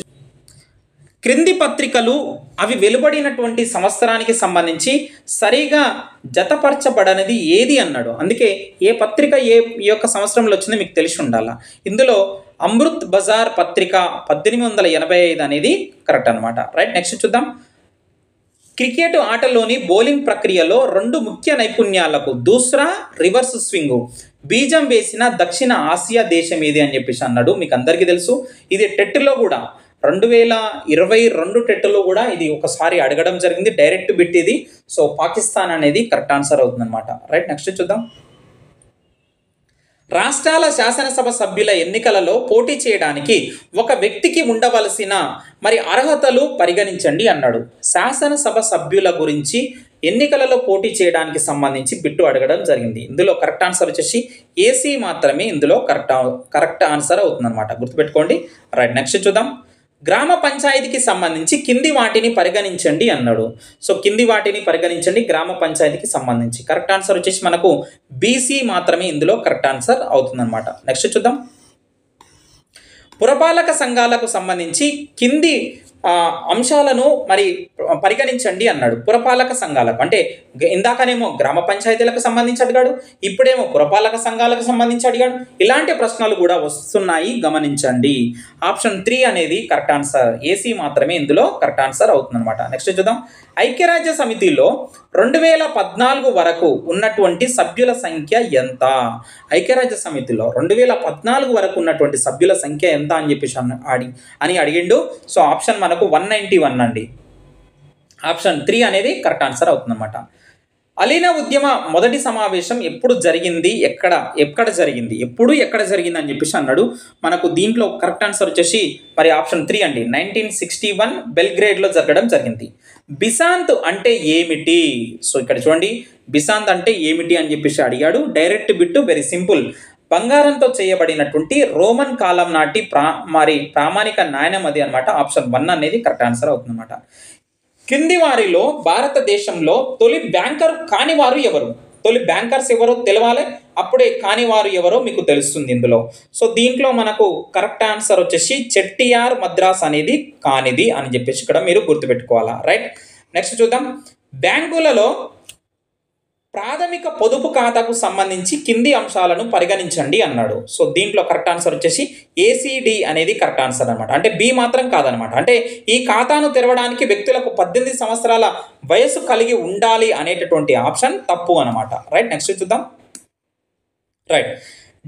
క్రింది పత్రికలు అవి వెలువడినటువంటి సంవత్సరానికి సంబంధించి సరిగా జతపరచబడనిది ఏది అన్నాడు. అందుకే ఏ పత్రిక ఏ యొక్క సంవత్సరంలో వచ్చిందో మీకు తెలిసి ఉండాలా. ఇందులో అమృత్ బజార్ పత్రిక 1885 అనేది కరెక్ట్ అనమాట. రైట్, నెక్స్ట్ చూద్దాం. క్రికెట్ ఆటలోని బౌలింగ్ ప్రక్రియలో 2 ముఖ్య నైపుణ్యాలకు దూసరా, రివర్స్ స్వింగ్ బీజం వేసిన దక్షిణ ఆసియా దేశం ఏది అని చెప్పేసి అన్నాడు. మీకు అందరికీ తెలుసు. ఇది టెట్లో కూడా 2022 టెట్లో కూడా ఇది ఒకసారి అడగడం జరిగింది. డైరెక్ట్ బిట్ ఇది. సో పాకిస్తాన్ అనేది కరెక్ట్ ఆన్సర్ అవుతుంది అనమాట. రైట్, నెక్స్ట్ చూద్దాం. రాష్ట్రాల శాసనసభ సభ్యుల ఎన్నికలలో పోటీ చేయడానికి ఒక వ్యక్తికి ఉండవలసిన మరి అర్హతలు పరిగణించండి అన్నాడు. శాసనసభ సభ్యుల గురించి ఎన్నికలలో పోటీ చేయడానికి సంబంధించి బిట్టు అడగడం జరిగింది. ఇందులో కరెక్ట్ ఆన్సర్ వచ్చేసి ఏసీ మాత్రమే ఇందులో కరెక్ట్ ఆన్సర్ అవుతుంది అనమాట. గుర్తుపెట్టుకోండి. రైట్, నెక్స్ట్ చూద్దాం. గ్రామ పంచాయతీకి సంబంధించి కింది వాటిని పరిగణించండి అన్నాడు. సో కింది వాటిని పరిగణించండి గ్రామ పంచాయతీకి సంబంధించి. కరెక్ట్ ఆన్సర్ వచ్చేసి మనకు బీసీ మాత్రమే ఇందులో కరెక్ట్ ఆన్సర్ అవుతుందన్నమాట. నెక్స్ట్ చూద్దాం. పురపాలక సంఘాలకు సంబంధించి కింది అంశాలను మరి పరిగణించండి అన్నాడు. పురపాలక సంఘాలకు అంటే ఇందాకనేమో గ్రామ పంచాయతీలకు సంబంధించి అడిగాడు, ఇప్పుడేమో పురపాలక సంఘాలకు సంబంధించి అడిగాడు. ఇలాంటి ప్రశ్నలు కూడా వస్తున్నాయి, గమనించండి. ఆప్షన్ 3 అనేది కరెక్ట్ ఆన్సర్. ఏసీ మాత్రమే ఇందులో కరెక్ట్ ఆన్సర్ అవుతుంది అనమాట. నెక్స్ట్ చూద్దాం. ఐక్యరాజ్య సమితిలో 2014 వరకు ఉన్నటువంటి సభ్యుల సంఖ్య ఎంత? ఐక్యరాజ్య సమితిలో 2014 వరకు ఉన్నటువంటి సభ్యుల సంఖ్య ఎంత అని చెప్పేసి అడిగిండు. సో ఆప్షన్ మనకు 191 అండి. ఆప్షన్ 3 అనేది కరెక్ట్ ఆన్సర్ అవుతుందన్నమాట. అలీనా ఉద్యమ మొదటి సమావేశం ఎప్పుడు జరిగింది, ఎక్కడ జరిగింది అని చెప్పేసి అన్నాడు. మనకు దీంట్లో కరెక్ట్ ఆన్సర్ వచ్చేసి మరి ఆప్షన్ 3 అండి. 1961 బెల్గ్రేడ్లో జరగడం జరిగింది. బిసాంత్ అంటే ఏమిటి? సో ఇక్కడ చూడండి, బిసాంత్ అంటే ఏమిటి అని చెప్పేసి అడిగాడు. Direct bit, very simple. బంగారంతో చేయబడినటువంటి రోమన్ కాలం నాటి ప్రామాణిక నాణ్యం అది అనమాట. ఆప్షన్ 1 అనేది కరెక్ట్ ఆన్సర్ అవుతుందన్నమాట. కింది వారిలో భారతదేశంలో తొలి బ్యాంకర్ కానివారు ఎవరు? తొలి బ్యాంకర్స్ ఎవరో తెలవాలి, అప్పుడే కానివారు ఎవరో మీకు తెలుస్తుంది ఇందులో. సో దీంట్లో మనకు కరెక్ట్ ఆన్సర్ వచ్చేసి చెట్టియార్ మద్రాస్ అనేది కానిది అని చెప్పేసి ఇక్కడ మీరు గుర్తుపెట్టుకోవాలా. రైట్, నెక్స్ట్ చూద్దాం. బ్యాంకులలో ప్రాథమిక పొదుపు ఖాతాకు సంబంధించి కింది అంశాలను పరిగణించండి అన్నాడు. సో దీంట్లో కరెక్ట్ ఆన్సర్ వచ్చేసి ఏసీడి అనేది కరెక్ట్ ఆన్సర్ అనమాట. అంటే బి మాత్రం కాదనమాట. అంటే ఈ ఖాతాను తెరవడానికి వ్యక్తులకు 18 సంవత్సరాల వయసు కలిగి ఉండాలి అనేటటువంటి ఆప్షన్ తప్పు అనమాట. రైట్, నెక్స్ట్ చూద్దాం. రైట్,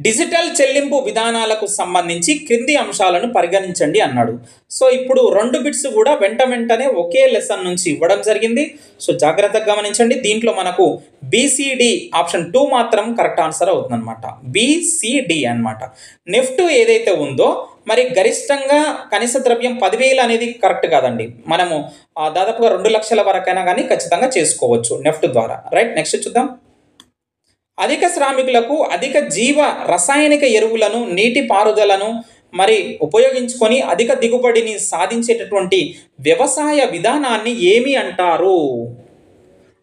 డిజిటల్ చెల్లింపు విధానాలకు సంబంధించి క్రింది అంశాలను పరిగణించండి అన్నాడు. సో ఇప్పుడు 2 బిట్స్ కూడా వెంటనే ఒకే లెసన్ నుంచి ఇవ్వడం జరిగింది. సో జాగ్రత్తగా గమనించండి. దీంట్లో మనకు బీసీడి ఆప్షన్ 2 మాత్రం కరెక్ట్ ఆన్సర్ అవుతుందన్నమాట. బీసీడి అనమాట. నెఫ్ట్ ఏదైతే ఉందో మరి గరిష్టంగా కనీస ద్రవ్యం 10,000 అనేది కరెక్ట్ కాదండి. మనము దాదాపుగా 2 లక్షల వరకైనా కానీ ఖచ్చితంగా చేసుకోవచ్చు నెఫ్ట్ ద్వారా. రైట్, నెక్స్ట్ చూద్దాం. అధిక శ్రామికులకు అధిక జీవ రసాయనిక ఎరువులను నీటి పారుదలను మరి ఉపయోగించుకొని అధిక దిగుబడిని సాధించేటటువంటి వ్యవసాయ విధానాన్ని ఏమి అంటారు?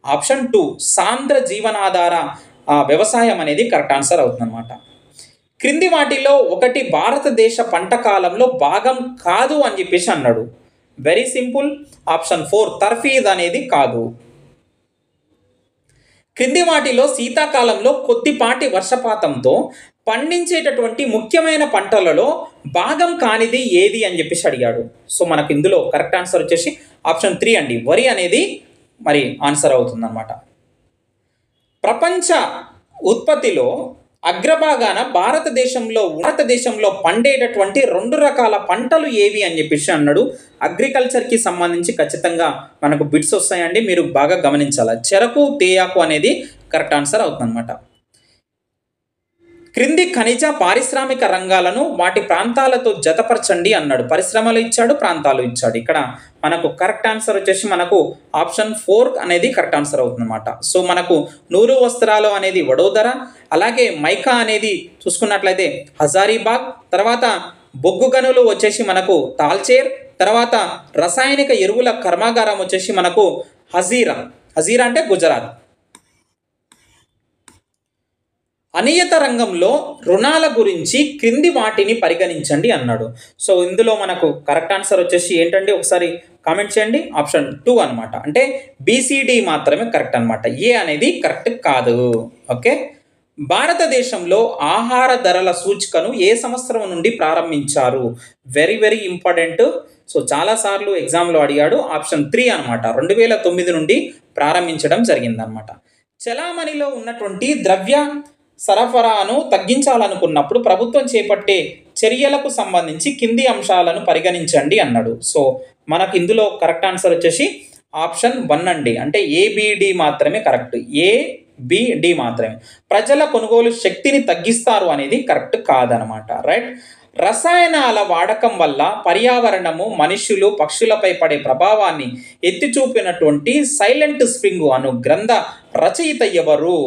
ఆప్షన్ 2 సాంద్ర జీవనాధార వ్యవసాయం అనేది కరెక్ట్ ఆన్సర్ అవుతుందన్నమాట. క్రింది వాటిలో ఒకటి భారతదేశ పంట కాలంలో భాగం కాదు అని చెప్పేసి అన్నాడు. వెరీ సింపుల్, ఆప్షన్ 4 తర్ఫీద్ అనేది కాదు. క్రింది వాటిలో శీతాకాలంలో కొద్దిపాటి వర్షపాతంతో పండించేటటువంటి ముఖ్యమైన పంటలలో భాగం కానిది ఏది అని చెప్పేసి అడిగాడు. సో మనకు ఇందులో కరెక్ట్ ఆన్సర్ వచ్చేసి ఆప్షన్ 3 అండి. వరి అనేది మరి ఆన్సర్ అవుతుందన్నమాట. ప్రపంచ ఉత్పత్తిలో అగ్రభాగాన భారతదేశంలో పండేటటువంటి 2 రకాల పంటలు ఏవి అని చెప్పేసి అన్నాడు. అగ్రికల్చర్కి సంబంధించి ఖచ్చితంగా మనకు బిట్స్ వస్తాయండి, మీరు బాగా గమనించాలి. చెరకు, తేయాకు అనేది కరెక్ట్ ఆన్సర్ అవుతుందన్నమాట. క్రింది ఖనిజ పారిశ్రామిక రంగాలను వాటి ప్రాంతాలతో జతపరచండి అన్నాడు. పరిశ్రమలు ఇచ్చాడు, ప్రాంతాలు ఇచ్చాడు. ఇక్కడ మనకు కరెక్ట్ ఆన్సర్ వచ్చేసి మనకు ఆప్షన్ 4 అనేది కరెక్ట్ ఆన్సర్ అవుతుందన్నమాట. సో మనకు నూలు వస్త్రాలు అనేది వడోదర, అలాగే మైకా అనేది చూసుకున్నట్లయితే హజారీబాగ్, తర్వాత బొగ్గు గనులు వచ్చేసి మనకు తాల్చేర్, తర్వాత రసాయనిక ఎరువుల కర్మాగారం వచ్చేసి మనకు హజీరా అంటే గుజరాత్. అనియత రంగంలో రుణాల గురించి క్రింది వాటిని పరిగణించండి అన్నాడు. సో ఇందులో మనకు కరెక్ట్ ఆన్సర్ వచ్చేసి ఏంటండి, ఒకసారి కామెంట్ చేయండి. ఆప్షన్ 2 అనమాట. అంటే బీసీడి మాత్రమే కరెక్ట్ అనమాట. ఏ అనేది కరెక్ట్ కాదు. ఓకే, భారతదేశంలో ఆహార ధరల సూచికను ఏ సంవత్సరం నుండి ప్రారంభించారు? Very important. సో చాలాసార్లు ఎగ్జామ్లో అడిగాడు. ఆప్షన్ 3 అనమాట. 2009 నుండి ప్రారంభించడం జరిగిందనమాట. చలామణిలో ఉన్నటువంటి ద్రవ్య సరఫరాను తగ్గించాలనుకున్నప్పుడు ప్రభుత్వం చేపట్టే చర్యలకు సంబంధించి కింది అంశాలను పరిగణించండి అన్నాడు. సో మనకు ఇందులో కరెక్ట్ ఆన్సర్ వచ్చేసి ఆప్షన్ 1 అండి. అంటే ఏబిడి మాత్రమే కరెక్ట్. ఏబిడి మాత్రమే. ప్రజల కొనుగోలు శక్తిని తగ్గిస్తారు అనేది కరెక్ట్ కాదనమాట. రైట్, రసాయనాల వాడకం వల్ల పర్యావరణము, మనుషులు, పక్షులపై పడే ప్రభావాన్ని ఎత్తి చూపినటువంటి సైలెంట్ స్ప్రింగ్ అను గ్రంథ రచయిత ఎవరు?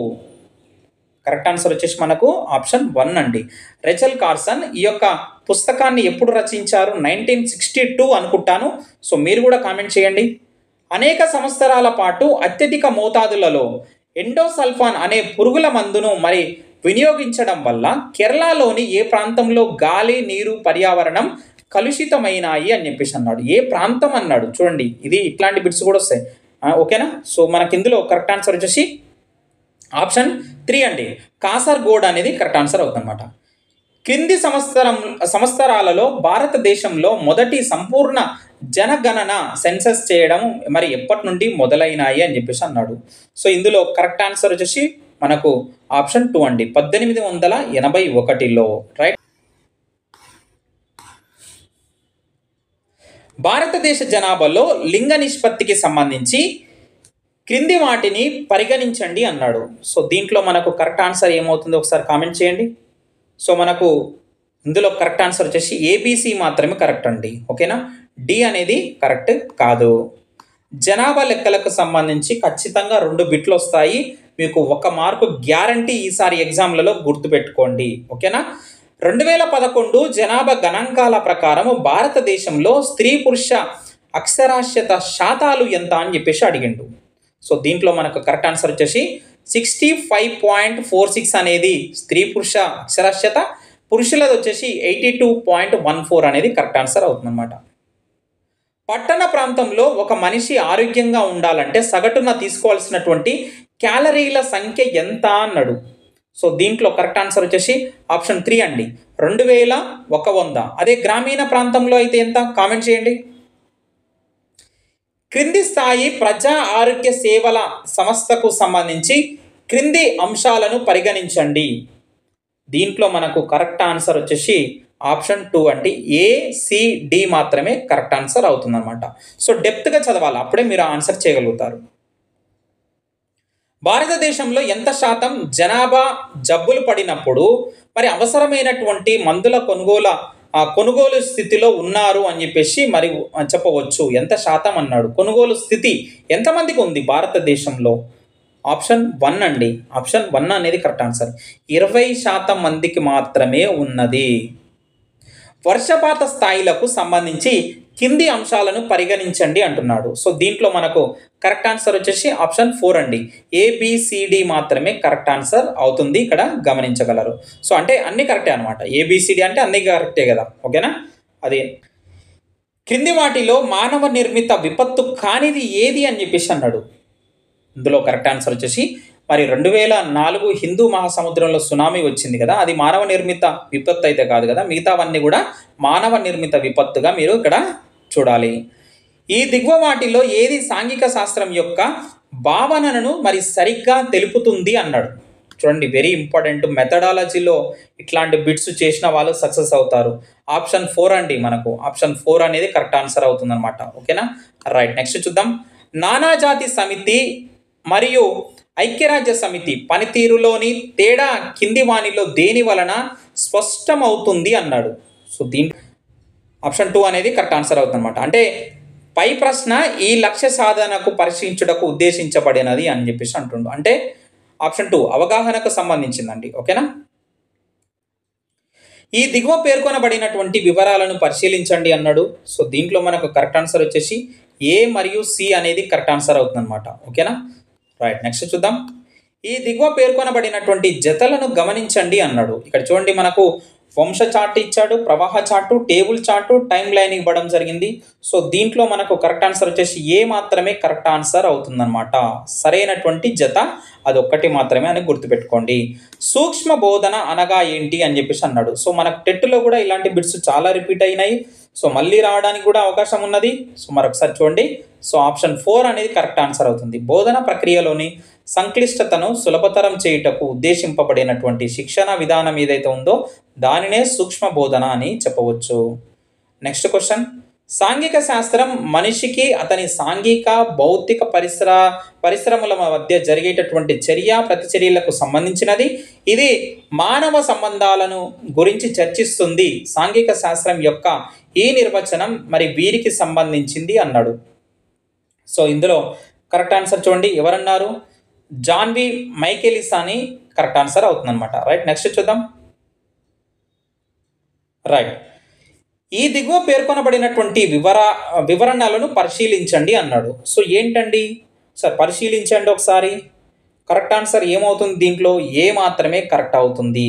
కరెక్ట్ ఆన్సర్ వచ్చేసి మనకు ఆప్షన్ 1 అండి. రెచల్ కార్సన్. ఈ యొక్క పుస్తకాన్ని ఎప్పుడు రచించారు? 1962 అనుకుంటాను. సో మీరు కూడా కామెంట్ చేయండి. అనేక సంవత్సరాల పాటు అత్యధిక మోతాదులలో ఎండోసల్ఫాన్ అనే పురుగుల మందును మరి వినియోగించడం వల్ల కేరళలోని ఏ ప్రాంతంలో గాలి, నీరు, పర్యావరణం కలుషితమైనాయి అని చెప్పేసి అన్నాడు. ఏ ప్రాంతం అన్నాడు చూడండి. ఇది ఇట్లాంటి బిట్స్ కూడా వస్తాయి. ఓకేనా? సో మనకి ఇందులో కరెక్ట్ ఆన్సర్ వచ్చేసి ఆప్షన్ 3 అండి. కాసర్గోడ్ అనేది కరెక్ట్ ఆన్సర్ అవుతుందన్నమాట. క్రింది సంవత్సరాలలో భారతదేశంలో మొదటి సంపూర్ణ జనగణన సెన్సస్ చేయడం మరి ఎప్పటి నుండి మొదలైనాయి అని చెప్పేసి అన్నాడు. సో ఇందులో కరెక్ట్ ఆన్సర్ వచ్చేసి మనకు ఆప్షన్ 2 అండి. 1881లో. రైట్, భారతదేశ జనాభాలో లింగ నిష్పత్తికి సంబంధించి క్రింది వాటిని పరిగణించండి అన్నాడు. సో దీంట్లో మనకు కరెక్ట్ ఆన్సర్ ఏమవుతుందో ఒకసారి కామెంట్ చేయండి. సో మనకు ఇందులో కరెక్ట్ ఆన్సర్ వచ్చేసి ఏబిసి మాత్రమే కరెక్ట్ అండి. ఓకేనా? డి అనేది కరెక్ట్ కాదు. జనాభా లెక్కలకు సంబంధించి ఖచ్చితంగా 2 బిట్లు వస్తాయి. మీకు 1 మార్కు గ్యారంటీ ఈసారి ఎగ్జామ్లలో గుర్తుపెట్టుకోండి. ఓకేనా? 2011 జనాభా గణాంకాల ప్రకారం భారతదేశంలో స్త్రీ పురుష అక్షరాస్యత శాతాలు ఎంత అని చెప్పేసి అడిగిండు. సో దీంట్లో మనకు కరెక్ట్ ఆన్సర్ వచ్చేసి 65.46 అనేది స్త్రీ పురుష అక్షరాస్యత, పురుషులది వచ్చేసి 82.14 అనేది కరెక్ట్ ఆన్సర్ అవుతుందన్నమాట. పట్టణ ప్రాంతంలో ఒక మనిషి ఆరోగ్యంగా ఉండాలంటే సగటున తీసుకోవాల్సినటువంటి క్యాలరీల సంఖ్య ఎంత అన్నాడు. సో దీంట్లో కరెక్ట్ ఆన్సర్ వచ్చేసి ఆప్షన్ 3 అండి, 2100. అదే గ్రామీణ ప్రాంతంలో అయితే ఎంత కామెంట్ చేయండి. క్రింది స్థాయి ప్రజా ఆరోగ్య సేవల సంస్థకు సంబంధించి క్రింది అంశాలను పరిగణించండి. దీంట్లో మనకు కరెక్ట్ ఆన్సర్ వచ్చేసి ఆప్షన్ 2 అండి, ACD మాత్రమే కరెక్ట్ ఆన్సర్ అవుతుందన్నమాట. సో డెప్త్గా చదవాలి, అప్పుడే మీరు ఆన్సర్ చేయగలుగుతారు. భారతదేశంలో ఎంత శాతం జనాభా జబ్బులు పడినప్పుడు మరి అవసరమైనటువంటి మందుల కొనుగోలు స్థితిలో ఉన్నారు అని చెప్పేసి మరి చెప్పవచ్చు. ఎంత శాతం అన్నాడు. కొనుగోలు స్థితి ఎంతమందికి ఉంది భారతదేశంలో? ఆప్షన్ 1 అండి, ఆప్షన్ 1 అనేది కరెక్ట్ ఆన్సర్. 20% మందికి మాత్రమే ఉన్నది. వర్షపాత స్థాయిలకు సంబంధించి కింది అంశాలను పరిగణించండి అంటున్నాడు. సో దీంట్లో మనకు కరెక్ట్ ఆన్సర్ వచ్చేసి ఆప్షన్ 4 అండి, ABCD మాత్రమే కరెక్ట్ ఆన్సర్ అవుతుంది. ఇక్కడ గమనించగలరు. సో అంటే అన్ని కరెక్టే అనమాట. ABCD అంటే అన్ని కరెక్టే కదా, ఓకేనా. అదే క్రింది వాటిలో మానవ నిర్మిత విపత్తు కానిది ఏది అని చెప్పేసి అన్నాడు. ఇందులో కరెక్ట్ ఆన్సర్ వచ్చేసి మరి 2004 హిందూ మహాసముద్రంలో సునామీ వచ్చింది కదా, అది మానవ నిర్మిత విపత్తు అయితే కాదు కదా, మిగతావన్నీ కూడా మానవ నిర్మిత విపత్తుగా మీరు ఇక్కడ చూడాలి. ఈ దిగువ వాటిలో ఏది సాంఘిక శాస్త్రం యొక్క భావనను మరి సరిగ్గా తెలుపుతుంది అన్నాడు. చూడండి, వెరీ ఇంపార్టెంట్. మెథడాలజీలో ఇట్లాంటి బిట్స్ చేసిన వాళ్ళు సక్సెస్ అవుతారు. ఆప్షన్ 4 అండి, మనకు ఆప్షన్ 4 అనేది కరెక్ట్ ఆన్సర్ అవుతుంది అనమాట, ఓకేనా. రైట్, నెక్స్ట్ చూద్దాం. నానాజాతి సమితి మరియు ఐక్యరాజ్య సమితి పనితీరులోని తేడా కింది వానిలో దేని వలన స్పష్టమవుతుంది అన్నాడు. సో దీంట్లో ఆప్షన్ 2 అనేది కరెక్ట్ ఆన్సర్ అవుతుంది అనమాట. అంటే పై ప్రశ్న ఈ లక్ష్య సాధనకు పరిశీలించుటకు ఉద్దేశించబడినది అని చెప్పేసి అంటుండు. అంటే ఆప్షన్ 2 అవగాహనకు సంబంధించిందండి, ఓకేనా. ఈ దిగువ పేర్కొనబడినటువంటి వివరాలను పరిశీలించండి అన్నాడు. సో దీంట్లో మనకు కరెక్ట్ ఆన్సర్ వచ్చేసి A మరియు C అనేది కరెక్ట్ ఆన్సర్ అవుతుంది అనమాట, ఓకేనా. రైట్, నెక్స్ట్ చూద్దాం. ఈ దిగువ పేర్కొనబడినటువంటి జతలను గమనించండి అన్నాడు. ఇక్కడ చూడండి, మనకు వంశ చార్ట్ ఇచ్చాడు, ప్రవాహ chart, table chart, time line ఇవ్వడం జరిగింది. సో దీంట్లో మనకు కరెక్ట్ ఆన్సర్ వచ్చేసి A మాత్రమే కరెక్ట్ ఆన్సర్ అవుతుందన్నమాట. సరైనటువంటి జత అదొక్కటి మాత్రమే అని గుర్తుపెట్టుకోండి. సూక్ష్మ బోధన అనగా ఏంటి అని చెప్పేసి అన్నాడు. సో మనకు టెట్లో కూడా ఇలాంటి బిట్స్ చాలా రిపీట్ అయినాయి. సో మళ్ళీ రావడానికి కూడా అవకాశం ఉన్నది. సో మరొకసారి చూడండి. సో ఆప్షన్ 4 అనేది కరెక్ట్ ఆన్సర్ అవుతుంది. బోధన ప్రక్రియలోని సంక్లిష్టతను సులభతరం చేయుటకు ఉద్దేశింపబడినటువంటి శిక్షణ విధానం ఏదైతే ఉందో దానినే సూక్ష్మ బోధన అని చెప్పవచ్చు. Next question. సాంఘిక శాస్త్రం మనిషికి అతని సాంఘిక భౌతిక పరిశ్రమల మధ్య జరిగేటటువంటి చర్య ప్రతిచర్యలకు సంబంధించినది. ఇది మానవ సంబంధాలను గురించి చర్చిస్తుంది. సాంఘిక శాస్త్రం యొక్క ఈ నిర్వచనం మరి వీరికి సంబంధించింది అన్నాడు. సో ఇందులో కరెక్ట్ ఆన్సర్ చూడండి, ఎవరన్నారు? జాన్వి మైకేలిస్ అని కరెక్ట్ ఆన్సర్ అవుతుంది అనమాట. రైట్, నెక్స్ట్ చూద్దాం. రైట్, ఈ దిగువ పేర్కొనబడినటువంటి వివరణలను పరిశీలించండి అన్నాడు. సో ఏంటండి సార్, పరిశీలించండి ఒకసారి. కరెక్ట్ ఆన్సర్ ఏమవుతుంది? దీంట్లో A మాత్రమే కరెక్ట్ అవుతుంది.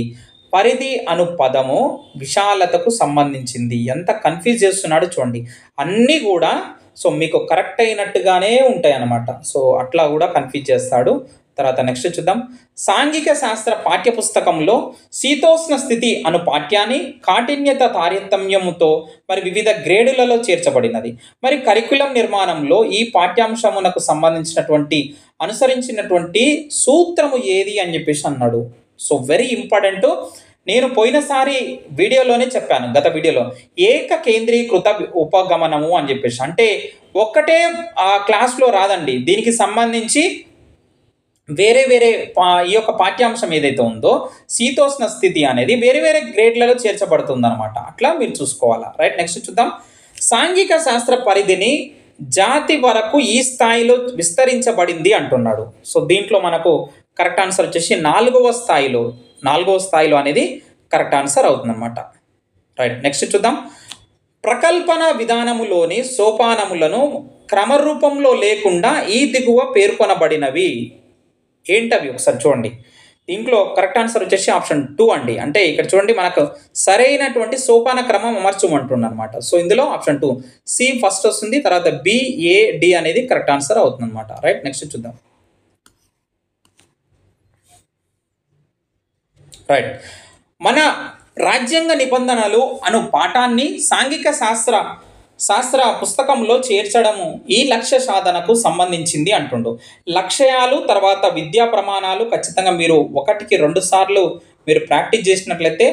పరిధి అను పదము విశాలతకు సంబంధించింది. ఎంత కన్ఫ్యూజ్ చేస్తున్నాడు చూడండి. అన్నీ కూడా సో మీకు కరెక్ట్ అయినట్టుగానే ఉంటాయి అన్నమాట. సో అట్లా కూడా కన్ఫ్యూజ్ చేస్తాడు. తర్వాత నెక్స్ట్ చూద్దాం. సాంఘిక శాస్త్ర పాఠ్యపుస్తకంలో శీతోష్ణ స్థితి అను పాఠ్యాన్ని కాఠిన్యత తారతమ్యముతో మరి వివిధ గ్రేడులలో చేర్చబడినది. మరి కరికులం నిర్మాణంలో ఈ పాఠ్యాంశమునకు సంబంధించినటువంటి అనుసరించినటువంటి సూత్రము ఏది అని చెప్పేసి అన్నాడు. So very important. నేను పోయినసారి వీడియోలోనే చెప్పాను, గత వీడియోలో ఏక కేంద్రీకృత ఉపగమనము అని చెప్పేసి. అంటే ఒక్కటే క్లాస్లో రాదండి, దీనికి సంబంధించి వేరే వేరే ఈ యొక్క పాఠ్యాంశం ఏదైతే ఉందో శీతోష్ణ స్థితి అనేది వేరే వేరే గ్రేడ్లలో చేర్చబడుతుంది అనమాట. అట్లా మీరు చూసుకోవాలా. రైట్, నెక్స్ట్ చూద్దాం. సాంఘిక శాస్త్ర పరిధిని జాతి వరకు ఈ స్థాయిలో విస్తరించబడింది అంటున్నాడు. సో దీంట్లో మనకు కరెక్ట్ ఆన్సర్ వచ్చేసి 4వ స్థాయిలో అనేది కరెక్ట్ ఆన్సర్ అవుతుంది అనమాట. రైట్, నెక్స్ట్ చూద్దాం. ప్రకల్పన విధానములోని సోపానములను క్రమరూపంలో లేకుండా ఈ దిగువ పేర్కొనబడినవి ఏంటవి ఒకసారి చూడండి. దీంట్లో కరెక్ట్ ఆన్సర్ వచ్చేసి ఆప్షన్ 2 అండి. అంటే ఇక్కడ చూడండి, మనకు సరైనటువంటి సోపాన క్రమం అమర్చమంటుంది అనమాట. సో ఇందులో ఆప్షన్ 2 C ఫస్ట్ వస్తుంది, తర్వాత B, A, D అనేది కరెక్ట్ ఆన్సర్ అవుతుంది అనమాట. రైట్, నెక్స్ట్ చూద్దాం. రైట్. మన రాజ్యాంగ నిబంధనలు అను పాఠాన్ని సాంఘిక శాస్త్ర పుస్తకంలో చేర్చడము ఈ లక్ష్య సాధనకు సంబంధించింది అంటుండు. లక్ష్యాలు తర్వాత విద్యా ప్రమాణాలు ఖచ్చితంగా మీరు 1కి 2 సార్లు మీరు ప్రాక్టీస్ చేసినట్లయితే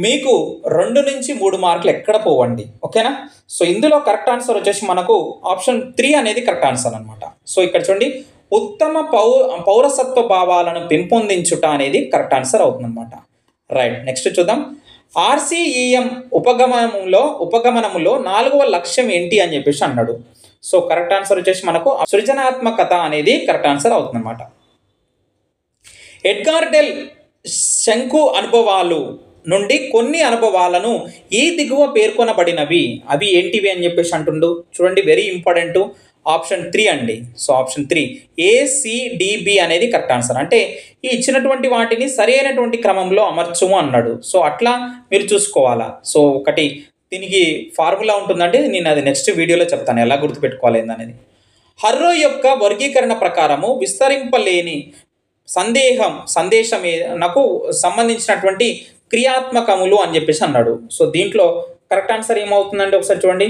మీకు 2 నుంచి 3 మార్కులు ఎక్కడ పోవండి. ఓకేనా? సో ఇందులో కరెక్ట్ ఆన్సర్ వచ్చేసి మనకు ఆప్షన్ 3 అనేది కరెక్ట్ ఆన్సర్ అనమాట. సో ఇక్కడ చూడండి, ఉత్తమ పౌరసత్వ భావాలను పెంపొందించుట అనేది కరెక్ట్ ఆన్సర్ అవుతుందన్నమాట. రైట్. నెక్స్ట్ చూద్దాం. RCEM ఉపగమనములో 4వ లక్ష్యం ఏంటి అని చెప్పేసి అన్నాడు. సో కరెక్ట్ ఆన్సర్ వచ్చేసి మనకు సృజనాత్మకత అనేది కరెక్ట్ ఆన్సర్ అవుతుందన్నమాట. ఎడ్గార్ డెల్ శంకు అనుభవాలు నుండి కొన్ని అనుభవాలను ఈ దిగువ పేర్కొనబడినవి అవి ఏంటివి అని చెప్పేసి అంటుండు. చూడండి, వెరీ ఇంపార్టెంట్. ఆప్షన్ 3 అండి. సో ఆప్షన్ 3 ACDB అనేది కరెక్ట్ ఆన్సర్. అంటే ఈ ఇచ్చినటువంటి వాటిని సరైనటువంటి క్రమంలో అమర్చము అన్నాడు. సో అట్లా మీరు చూసుకోవాలా. సో ఒకటి దీనికి ఫార్ములా ఉంటుందంటే నేను అది నెక్స్ట్ వీడియోలో చెప్తాను ఎలా గుర్తుపెట్టుకోవాలి అనేది. హర్రో యొక్క వర్గీకరణ ప్రకారము విస్తరింపలేని సందేశం సంబంధించినటువంటి క్రియాత్మకములు అని చెప్పేసి అన్నాడు. సో దీంట్లో కరెక్ట్ ఆన్సర్ ఏమవుతుందంటే ఒకసారి చూడండి.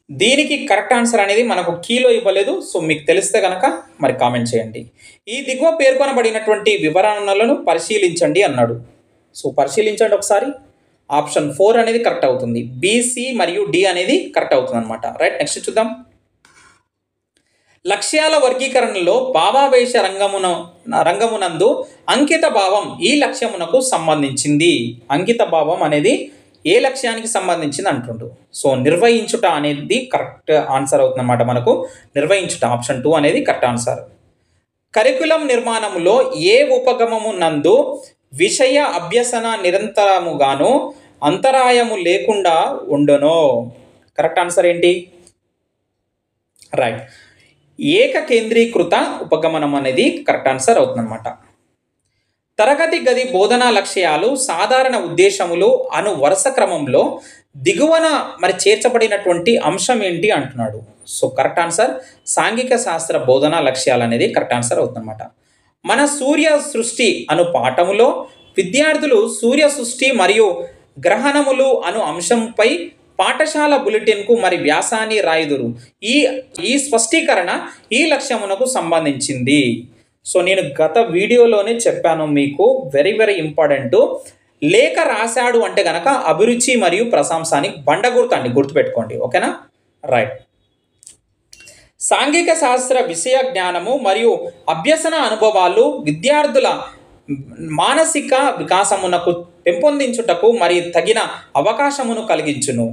దీనికి కరెక్ట్ ఆన్సర్ అనేది మనకు కీలో ఇవ్వలేదు. సో మీకు తెలిస్తే కనుక మరి కామెంట్ చేయండి. ఈ దిగువ పేర్కొనబడినటువంటి వివరణలను పరిశీలించండి అన్నాడు. సో పరిశీలించండి ఒకసారి. ఆప్షన్ 4 అనేది కరెక్ట్ అవుతుంది. BC మరియు D అనేది కరెక్ట్ అవుతుంది అనమాట. రైట్. నెక్స్ట్ చూద్దాం. లక్ష్యాల వర్గీకరణలో భావావేశ రంగమునందు అంకిత భావం ఈ లక్ష్యమునకు సంబంధించింది. అంకిత భావం అనేది ఏ లక్ష్యానికి సంబంధించింది అంటుండు. సో నిర్వహించుట అనేది కరెక్ట్ ఆన్సర్ అవుతుందన్నమాట. మనకు నిర్వహించుట ఆప్షన్ 2 అనేది కరెక్ట్ ఆన్సర్. కరికులం నిర్మాణంలో ఏ ఉపగమము నందు విషయ అభ్యసన నిరంతరముగాను అంతరాయము లేకుండా ఉండునో. కరెక్ట్ ఆన్సర్ ఏంటి? రైట్. ఏకకేంద్రీకృత ఉపగమనం అనేది కరెక్ట్ ఆన్సర్ అవుతుందన్నమాట. తరగతి గది బోధనా లక్ష్యాలు సాధారణ ఉద్దేశములు అను వరుస క్రమంలో దిగువన మరి చేర్చబడినటువంటి అంశం ఏంటి అంటున్నాడు. సో కరెక్ట్ ఆన్సర్ సాంఘిక శాస్త్ర బోధనా లక్ష్యాలు అనేది కరెక్ట్ ఆన్సర్ అవుతుందన్నమాట. మన సూర్య సృష్టి అను పాఠములో విద్యార్థులు సూర్య సృష్టి మరియు గ్రహణములు అను అంశంపై పాఠశాల బులెటిన్కు మరి వ్యాసాన్ని రాయుదురు. ఈ స్పష్టీకరణ ఈ లక్ష్యమునకు సంబంధించింది. సో నేను గత వీడియోలోనే చెప్పాను మీకు, వెరీ వెరీ ఇంపార్టెంట్. లేఖ రాశాడు అంటే గనక అభిరుచి మరియు ప్రశంసాని బండగుర్తు అండి, గుర్తుపెట్టుకోండి. ఓకేనా? రైట్. సాంఘిక శాస్త్ర విషయ జ్ఞానము మరియు అభ్యసన అనుభవాలు విద్యార్థుల మానసిక వికాసమునకు పెంపొందించుటకు మరి తగిన అవకాశమును కలిగించును.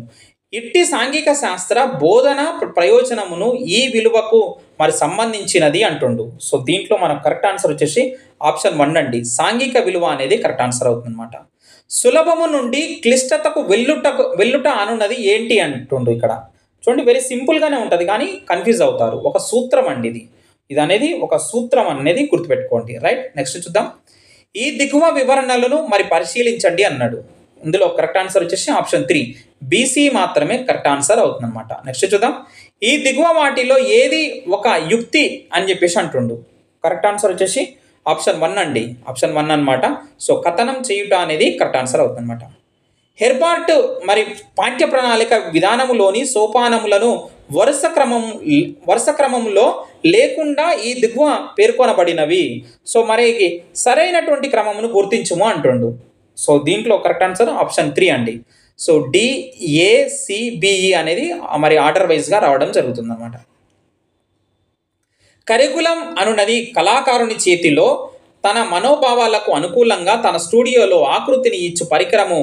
ఇట్టి సాంఘిక శాస్త్ర బోధన ప్రయోజనమును ఈ విలువకు మరి సంబంధించినది అంటుండు. సో దీంట్లో మనకు కరెక్ట్ ఆన్సర్ వచ్చేసి ఆప్షన్ 1 అండి. సాంఘిక విలువ అనేది కరెక్ట్ ఆన్సర్ అవుతుంది అనమాట. సులభము నుండి క్లిష్టతకు వెళ్ళుట అనున్నది ఏంటి అంటుండు. ఇక్కడ చూడండి, వెరీ సింపుల్గానే ఉంటుంది కానీ కన్ఫ్యూజ్ అవుతారు. ఒక సూత్రం అండి ఇది అనేది ఒక సూత్రం అనేది గుర్తుపెట్టుకోండి. రైట్. నెక్స్ట్ చూద్దాం. ఈ దిగువ వివరణలను మరి పరిశీలించండి అన్నాడు. ఇందులో కరెక్ట్ ఆన్సర్ వచ్చేసి ఆప్షన్ 3 BC మాత్రమే కరెక్ట్ ఆన్సర్ అవుతుందన్నమాట. నెక్స్ట్ చూద్దాం. ఈ దిగువ వాటిలో ఏది ఒక యుక్తి అని చెప్పేసి అంటుండు. కరెక్ట్ ఆన్సర్ వచ్చేసి ఆప్షన్ 1 అండి. ఆప్షన్ 1 అనమాట. సో కథనం చేయుట అనేది కరెక్ట్ ఆన్సర్ అవుతుందన్నమాట. హెర్బార్ట్ మరి పాఠ్య ప్రణాళిక విధానములోని సోపానములను వరుస క్రమంలో లేకుండా ఈ దిగువ పేర్కొనబడినవి. సో మరి సరైనటువంటి క్రమమును గుర్తించుము అంటుండు. సో దీంట్లో కరెక్ట్ ఆన్సర్ ఆప్షన్ 3 అండి. సో DACBE అనేది మరి ఆర్డర్ వైజ్గా రావడం జరుగుతుంది అన్నమాట. కరికులం అనున్నది కళాకారుని చేతిలో తన మనోభావాలకు అనుకూలంగా తన స్టూడియోలో ఆకృతిని ఇచ్చు పరికరము.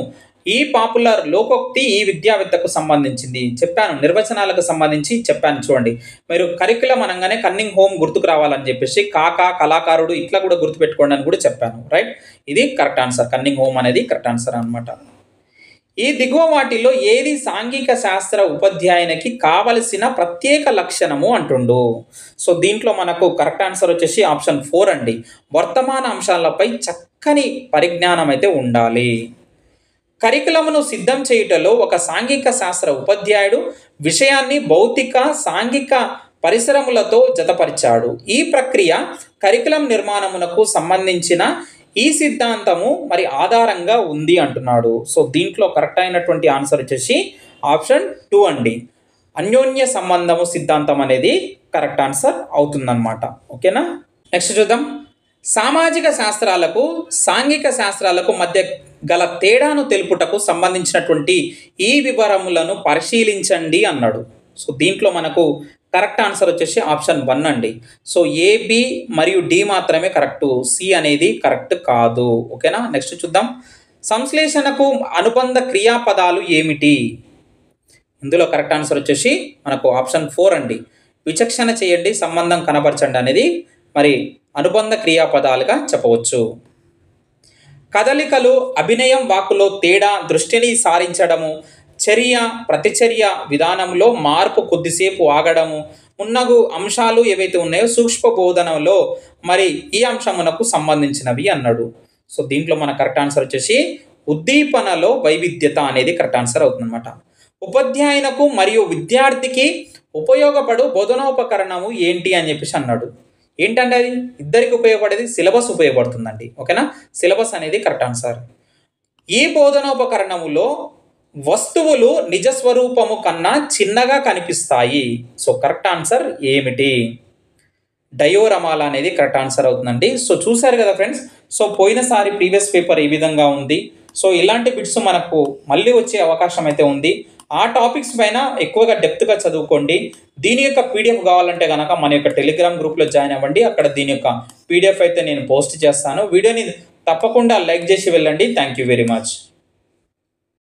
ఈ పాపులర్ లోకోక్తి ఈ విద్యావేత్తకు సంబంధించింది. చెప్పాను, నిర్వచనాలకు సంబంధించి చెప్పాను. చూడండి, మీరు కరికులం అనగానే కన్నింగ్ హోమ్ గుర్తుకు రావాలని చెప్పేసి కళాకారుడు ఇట్లా కూడా గుర్తుపెట్టుకోండి అని కూడా చెప్పాను. రైట్. ఇది కరెక్ట్ ఆన్సర్. కన్నింగ్ హోమ్ అనేది కరెక్ట్ ఆన్సర్ అనమాట. ఈ దిగువ వాటిలో ఏది సాంఘిక శాస్త్ర ఉపాధ్యాయునికి కావలసిన ప్రత్యేక లక్షణము అంటుండు. సో దీంట్లో మనకు కరెక్ట్ ఆన్సర్ వచ్చేసి ఆప్షన్ 4 అండి. వర్తమాన అంశాలపై చక్కని పరిజ్ఞానం అయితే ఉండాలి. కరికులమును సిద్ధం చేయుటలో ఒక సాంఘిక శాస్త్ర ఉపాధ్యాయుడు విషయాన్ని భౌతిక సాంఘిక పరిసరములతో జతపరిచాడు. ఈ ప్రక్రియ కరికులం నిర్మాణమునకు సంబంధించిన ఈ సిద్ధాంతము మరి ఆధారంగా ఉంది అంటున్నాడు. సో దీంట్లో కరెక్ట్ అయినటువంటి ఆన్సర్ వచ్చేసి ఆప్షన్ 2 అండి. అన్యోన్య సంబంధము సిద్ధాంతం అనేది కరెక్ట్ ఆన్సర్ అవుతుందన్నమాట. ఓకేనా. నెక్స్ట్ చూద్దాం. సామాజిక శాస్త్రాలకు సాంఘిక శాస్త్రాలకు మధ్య గల తేడాను తెలుపుటకు సంబంధించినటువంటి ఈ వివరములను పరిశీలించండి అన్నాడు. సో దీంట్లో మనకు కరెక్ట్ ఆన్సర్ వచ్చేసి ఆప్షన్ 1 అండి. సో ఏ, బి మరియు డి మాత్రమే కరెక్ట్, సి అనేది కరెక్ట్ కాదు. ఓకేనా. నెక్స్ట్ చూద్దాం. సంశ్లేషణకు అనుబంధ క్రియాపదాలు ఏమిటి? ఇందులో కరెక్ట్ ఆన్సర్ వచ్చేసి మనకు ఆప్షన్ 4 అండి. విచక్షణ చేయండి, సంబంధం కనపరచండి అనేది మరి అనుబంధ క్రియాపదాలుగా చెప్పవచ్చు. కదలికలు, అభినయం, వాక్కులో తేడా, దృష్టిని సారించడము, చర్య ప్రతిచర్య విధానంలో మార్పు, కొద్దిసేపు ఆగడము, మున్నగు అంశాలు ఏవైతే ఉన్నాయో సూక్ష్మ బోధనలో మరి ఈ అంశమునకు సంబంధించినవి అన్నాడు. సో దీంట్లో మన కరెక్ట్ ఆన్సర్ వచ్చేసి ఉద్దీపనలో వైవిధ్యత అనేది కరెక్ట్ ఆన్సర్ అవుతుందన్నమాట. ఉపాధ్యాయునకు మరియు విద్యార్థికి ఉపయోగపడు బోధనోపకరణము ఏంటి అని చెప్పేసి అన్నాడు. ఏంటంటే అది ఇద్దరికి ఉపయోగపడేది సిలబస్ ఉపయోగపడుతుందండి. ఓకేనా. సిలబస్ అనేది కరెక్ట్ ఆన్సర్. ఈ బోధనోపకరణములో వస్తువులు నిజస్వరూపము కన్నా చిన్నగా కనిపిస్తాయి. సో కరెక్ట్ ఆన్సర్ ఏమిటి? డయోరమాల అనేది కరెక్ట్ ఆన్సర్ అవుతుందండి. సో చూసారు కదా ఫ్రెండ్స్. సో పోయినసారి ప్రీవియస్ పేపర్ ఈ విధంగా ఉంది. సో ఇలాంటి బిట్స్ మనకు మళ్ళీ వచ్చే అవకాశం అయితే ఉంది. ఆ టాపిక్స్ పైన ఎక్కువగా డెప్త్గా చదువుకోండి. దీని యొక్క పీడిఎఫ్ కావాలంటే కనుక మన యొక్క టెలిగ్రామ్ గ్రూప్లో జాయిన్ అవ్వండి. అక్కడ దీని యొక్క పీడిఎఫ్ అయితే నేను పోస్ట్ చేస్తాను. వీడియోని తప్పకుండా లైక్ చేసి వెళ్ళండి. Thank you very much.